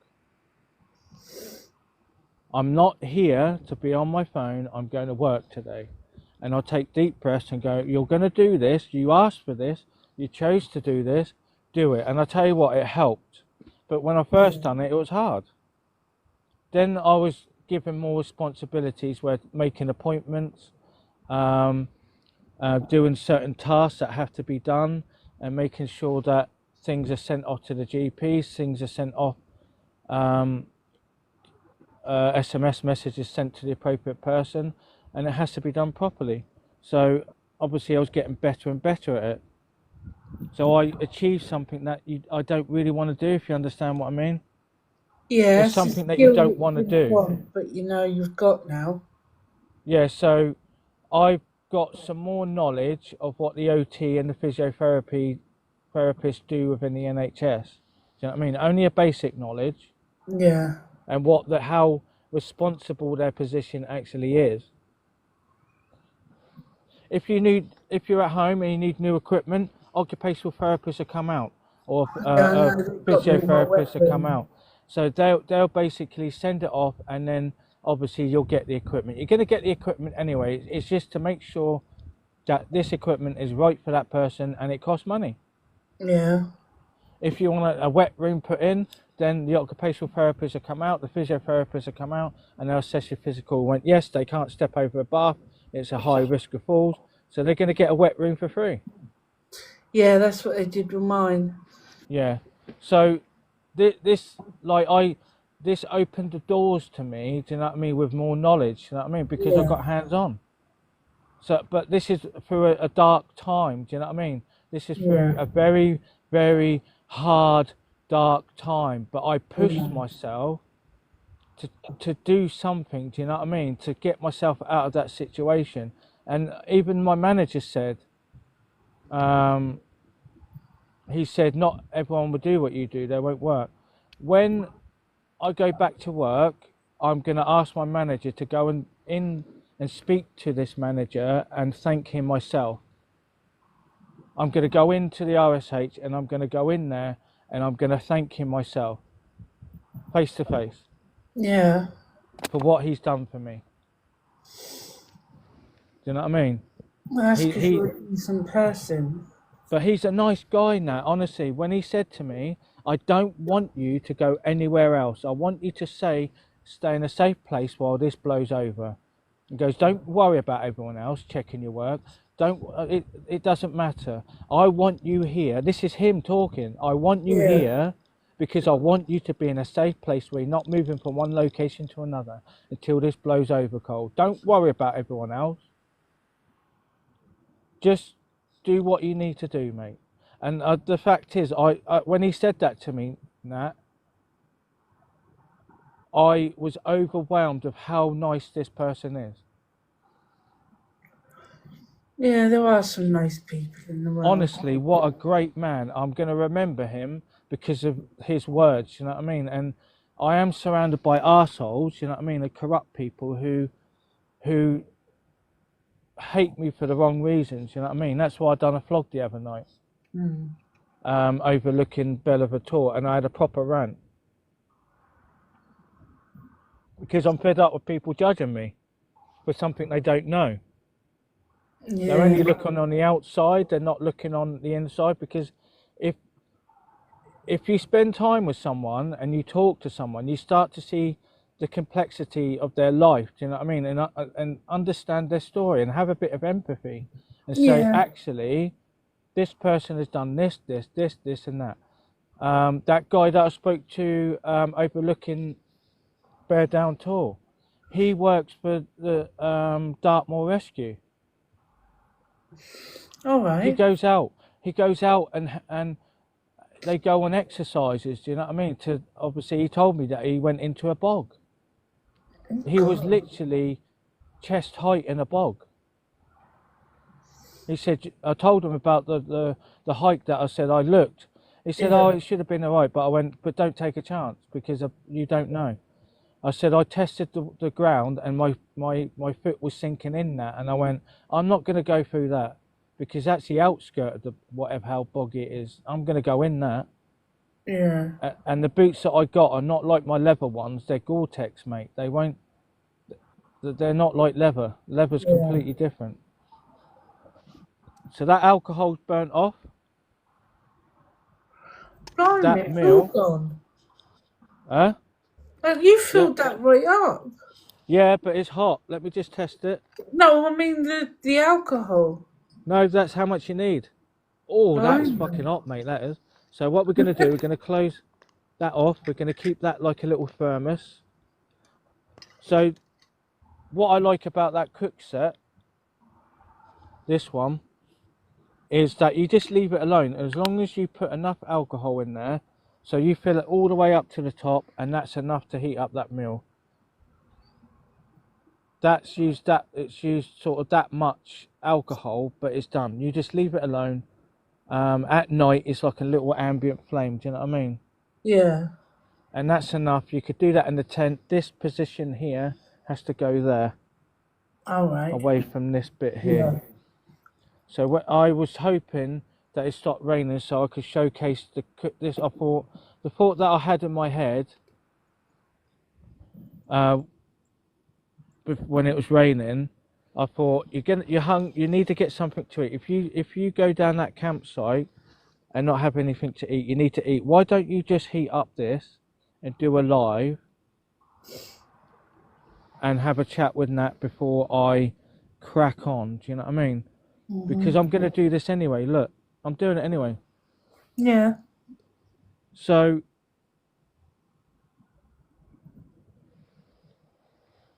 I'm not here to be on my phone, I'm going to work today. And I'll take deep breaths and go, you're going to do this, you asked for this, you chose to do this, do it. And I tell you what, it helped. But when I first done it, it was hard. Then I was given more responsibilities, where making appointments, doing certain tasks that have to be done, and making sure that things are sent off to the GPs, things are sent off, SMS messages sent to the appropriate person, and it has to be done properly. So obviously I was getting better and better at it. So I achieved something that I don't really want to do, if you understand what I mean. Yeah, Or it's a something that you skill don't you want to didn't do. want, but you know you've got now. Yeah, so I've got some more knowledge of what the OT and the physiotherapy therapists do within the NHS. Do you know what I mean? Only a basic knowledge, Yeah. and how responsible their position actually is. If you're at home and you need new equipment, occupational therapists will come out, or Yeah, I know they've got me in my wet physiotherapists will come room. out. So they'll basically send it off, and then obviously you'll get the equipment. You're going to get the equipment anyway. It's just to make sure that this equipment is right for that person, and it costs money. Yeah. If you want a wet room put in, then the occupational therapists will come out, the physiotherapists will come out, and they'll assess your physical. Yes, they can't step over a bath, it's a high risk of falls, so they're going to get a wet room for free. Yeah, that's what they did with mine. Yeah. So this opened the doors to me, do you know what I mean, with more knowledge, do you know what I mean, because I got Yeah. hands on. So, but this is through a dark time, do you know what I mean? This is through Yeah. a very, very hard, dark time. But I pushed Yeah. myself to do something, do you know what I mean? To get myself out of that situation. And even my manager said, he said, not everyone will do what you do, they won't work. When I go back to work, I'm going to ask my manager to go in and speak to this manager and thank him myself. I'm going to go into the RSH and I'm going to go in there and I'm going to thank him myself, face to face, Yeah. for what he's done for me. Do you know what I mean? That's He because he, you're a decent person. but he's a nice guy now. Honestly, when he said to me, "I don't want you to go anywhere else. I want you to stay in a safe place while this blows over." He goes, "Don't worry about everyone else checking your work. Don't. It doesn't matter. I want you here." This is him talking. "I want you Yeah. here because I want you to be in a safe place where you're not moving from one location to another until this blows over, Cole. Don't worry about everyone else. Just do what you need to do, mate." And the fact is, when he said that to me, Nat, I was overwhelmed of how nice this person is. Yeah, there are some nice people in the world. Honestly, what a great man. I'm going to remember him because of his words, you know what I mean? And I am surrounded by arseholes, you know what I mean, the corrupt people who hate me for the wrong reasons, you know what I mean? That's why I done a flog the other night, Mm. overlooking Bellevator, and I had a proper rant. Because I'm fed up with people judging me for something they don't know. They're only Yeah. looking on the outside, they're not looking on the inside, because if you spend time with someone and you talk to someone, you start to see the complexity of their life, do you know what I mean? And understand their story and have a bit of empathy and say, Yeah. actually, this person has done this, and that. That guy that I spoke to overlooking Bear Down Tor, he works for the Dartmoor Rescue. All He right. goes out. he goes out and they go on exercises. Do you know what I mean? To obviously, he told me that he went into a bog. He was literally chest height in a bog. He said, I told him about the hike that I said I looked. He said, oh, it should have been all right. But I went, but don't take a chance because you don't know. I said, I tested the ground and my foot was sinking in that. And I went, I'm not going to go through that because that's the outskirt of the whatever, how boggy it is. I'm going to go in that. Yeah. And the boots that I got are not like my leather ones. They're Gore-Tex, mate. They won't, they're not like leather. Leather's completely different. So that alcohol's burnt off. Blimey, That meal. gone. Huh? You filled that right up. Yeah, but it's hot. Let me just test it. No, I mean the alcohol. No, that's how much you need. Oh, that's fucking hot, mate, that is. So what we're going to do, we're going to close that off. We're going to keep that like a little thermos. So what I like about that cook set, this one, is that you just leave it alone. As long as you put enough alcohol in there, so you fill it all the way up to the top, and that's enough to heat up that meal. It's used sort of that much alcohol, but it's done. You just leave it alone. At night, it's like a little ambient flame. Do you know what I mean? Yeah. And that's enough. You could do that in the tent. This position here has to go there. All right. Away from this bit here. Yeah. So what I was hoping that it stopped raining so I could showcase this. I thought the thought that I had in my head when it was raining, I thought you need to get something to eat. If you go down that campsite and not have anything to eat, you need to eat. Why don't you just heat up this and do a live and have a chat with Nat before I crack on? Do you know what I mean? Because I'm going to do this anyway. Look, I'm doing it anyway. Yeah. So,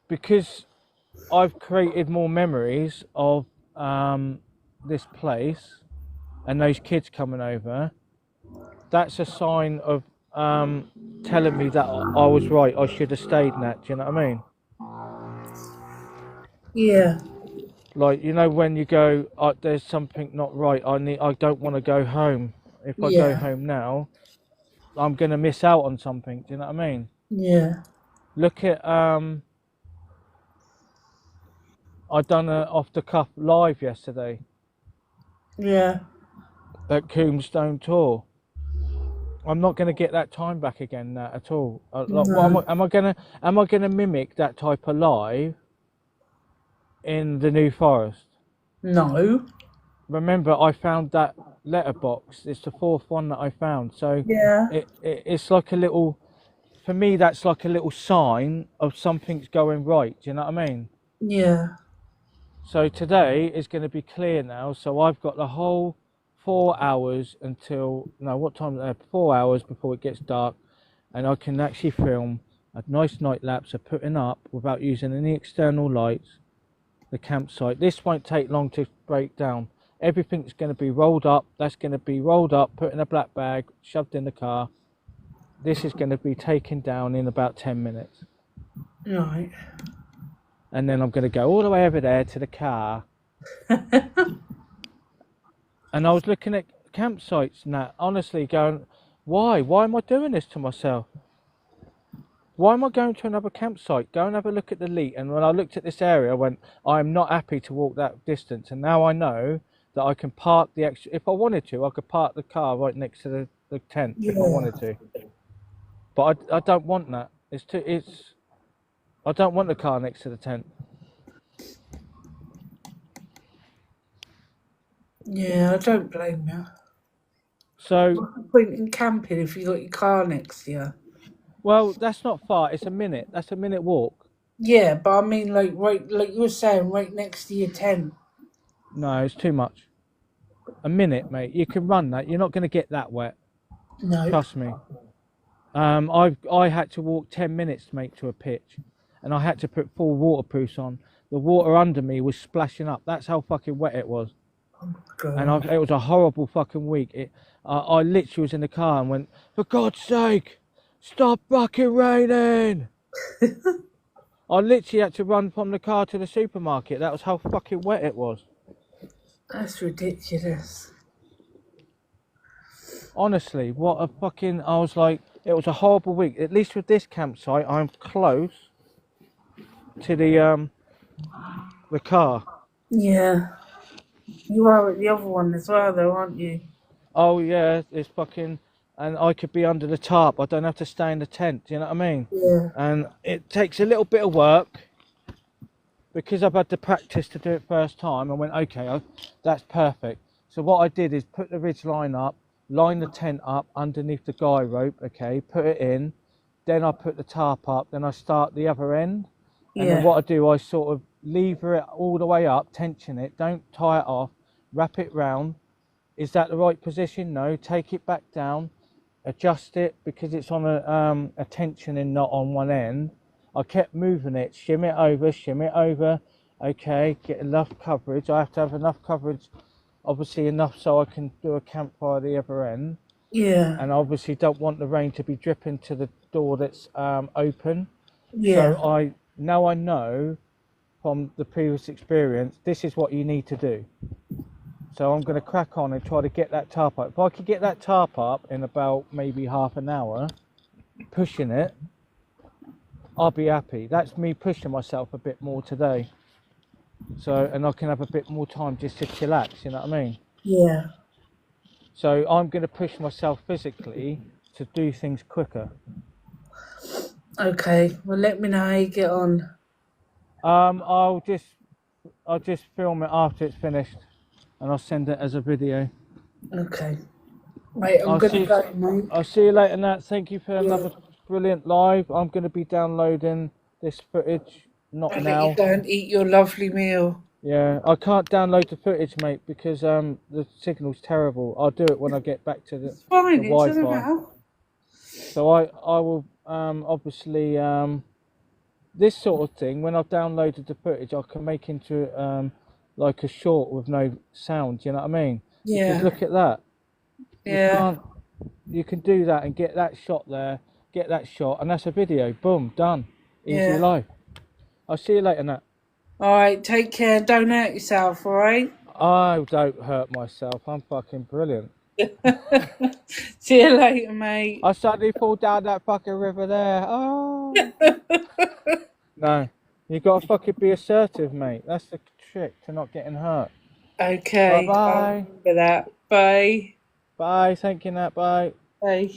because I've created more memories of this place and those kids coming over, that's a sign of telling me that I was right. I should have stayed in that. Do you know what I mean? Yeah. Like, you know, when you go, there's something not right. I don't want to go home. If I go home now, I'm gonna miss out on something. Do you know what I mean? Yeah. Look at I done a off the cuff live yesterday. Yeah. At Coomstone Tour. I'm not gonna get that time back again at all. No. Am I gonna mimic that type of live in the New Forest? No. Remember, I found that letterbox. It's the fourth one that I found. So it's like a little, for me, that's like a little sign of something's going right. Do you know what I mean? Yeah. So today is going to be clear now. So I've got the whole 4 hours until, no, what time is it? 4 hours before it gets dark. And I can actually film a nice night lapse of putting up without using any external lights the campsite. This won't take long to break down. Everything's going to be rolled up. That's going to be rolled up, put in a black bag, shoved in the car. This is going to be taken down in about 10 minutes. Right. And then I'm going to go all the way over there to the car. And I was looking at campsites and that, honestly going, why? Why am I doing this to myself? Why am I going to another campsite? Go and have a look at the Leet. And when I looked at this area, I went, I'm not happy to walk that distance. And now I know that I can park the extra, if I wanted to, I could park the car right next to the tent if I wanted to. But I don't want that. I don't want the car next to the tent. Yeah, I don't blame you. So, what's the point in camping if you got your car next to you? Well, that's not far. It's a minute. That's a minute walk. Yeah, but I mean, like you were saying, right next to your tent. No, it's too much. A minute, mate. You can run that. You're not going to get that wet. No. Trust me. I had to walk 10 minutes to make to a pitch, and I had to put full waterproofs on. The water under me was splashing up. That's how fucking wet it was. God. it was a horrible fucking week. I literally was in the car and went, for God's sake, stop fucking raining. I literally had to run from the car to the supermarket. That was how fucking wet it was. That's ridiculous. Honestly, what a fucking... I was like, it was a horrible week. At least with this campsite, I'm close to the car. Yeah. You are at the other one as well, though, aren't you? Oh yeah, it's fucking... And I could be under the tarp. I don't have to stay in the tent. Do you know what I mean? Yeah. And it takes a little bit of work. Because I've had the practice to do it first time, I went, okay, that's perfect. So what I did is put the ridge line up, line the tent up underneath the guy rope, okay, put it in. Then I put the tarp up, then I start the other end. And then Yeah. what I do, I sort of lever it all the way up, tension it, don't tie it off, wrap it round. Is that the right position? No, take it back down, adjust it because it's on a tensioning knot on one end. I kept moving it, shim it over, okay, get enough coverage. I have to have enough coverage, obviously enough so I can do a campfire the other end. Yeah. And obviously don't want the rain to be dripping to the door that's open. Yeah. So now I know from the previous experience, this is what you need to do. So I'm going to crack on and try to get that tarp up. If I could get that tarp up in about maybe half an hour, pushing it, I'll be happy. That's me pushing myself a bit more today. So, and I can have a bit more time just to chillax, you know what I mean? Yeah. So I'm going to push myself physically to do things quicker. Okay. Well, let me know how you get on. I'll just film it after it's finished and I'll send it as a video. Okay. Right, I'm going to go, mate. I'll see you later, Nat. Thank you for Yeah. another brilliant live. I'm going to be downloading this footage, not I'll now. let you go and eat your lovely meal. Yeah, I can't download the footage, mate, because the signal's terrible. I'll do it when I get back to the Fine, it doesn't Wi-Fi. matter. So I will obviously this sort of thing. When I've downloaded the footage, I can make into like a short with no sound. You know what I mean? Yeah. Because look at that. Yeah. You can do that and get that shot there, get that shot, and that's a video. Boom, done. Easy Yeah. life. I'll see you later, Nat. All right, take care. Don't hurt yourself, all right? I don't hurt myself. I'm fucking brilliant. See you later, mate. I suddenly fall down that fucking river there. Oh. No, you gotta fucking be assertive, mate. That's the trick to not getting hurt. Okay. Bye-bye. I'll remember that. Bye. Bye. Thank you, Nat. Bye. Bye.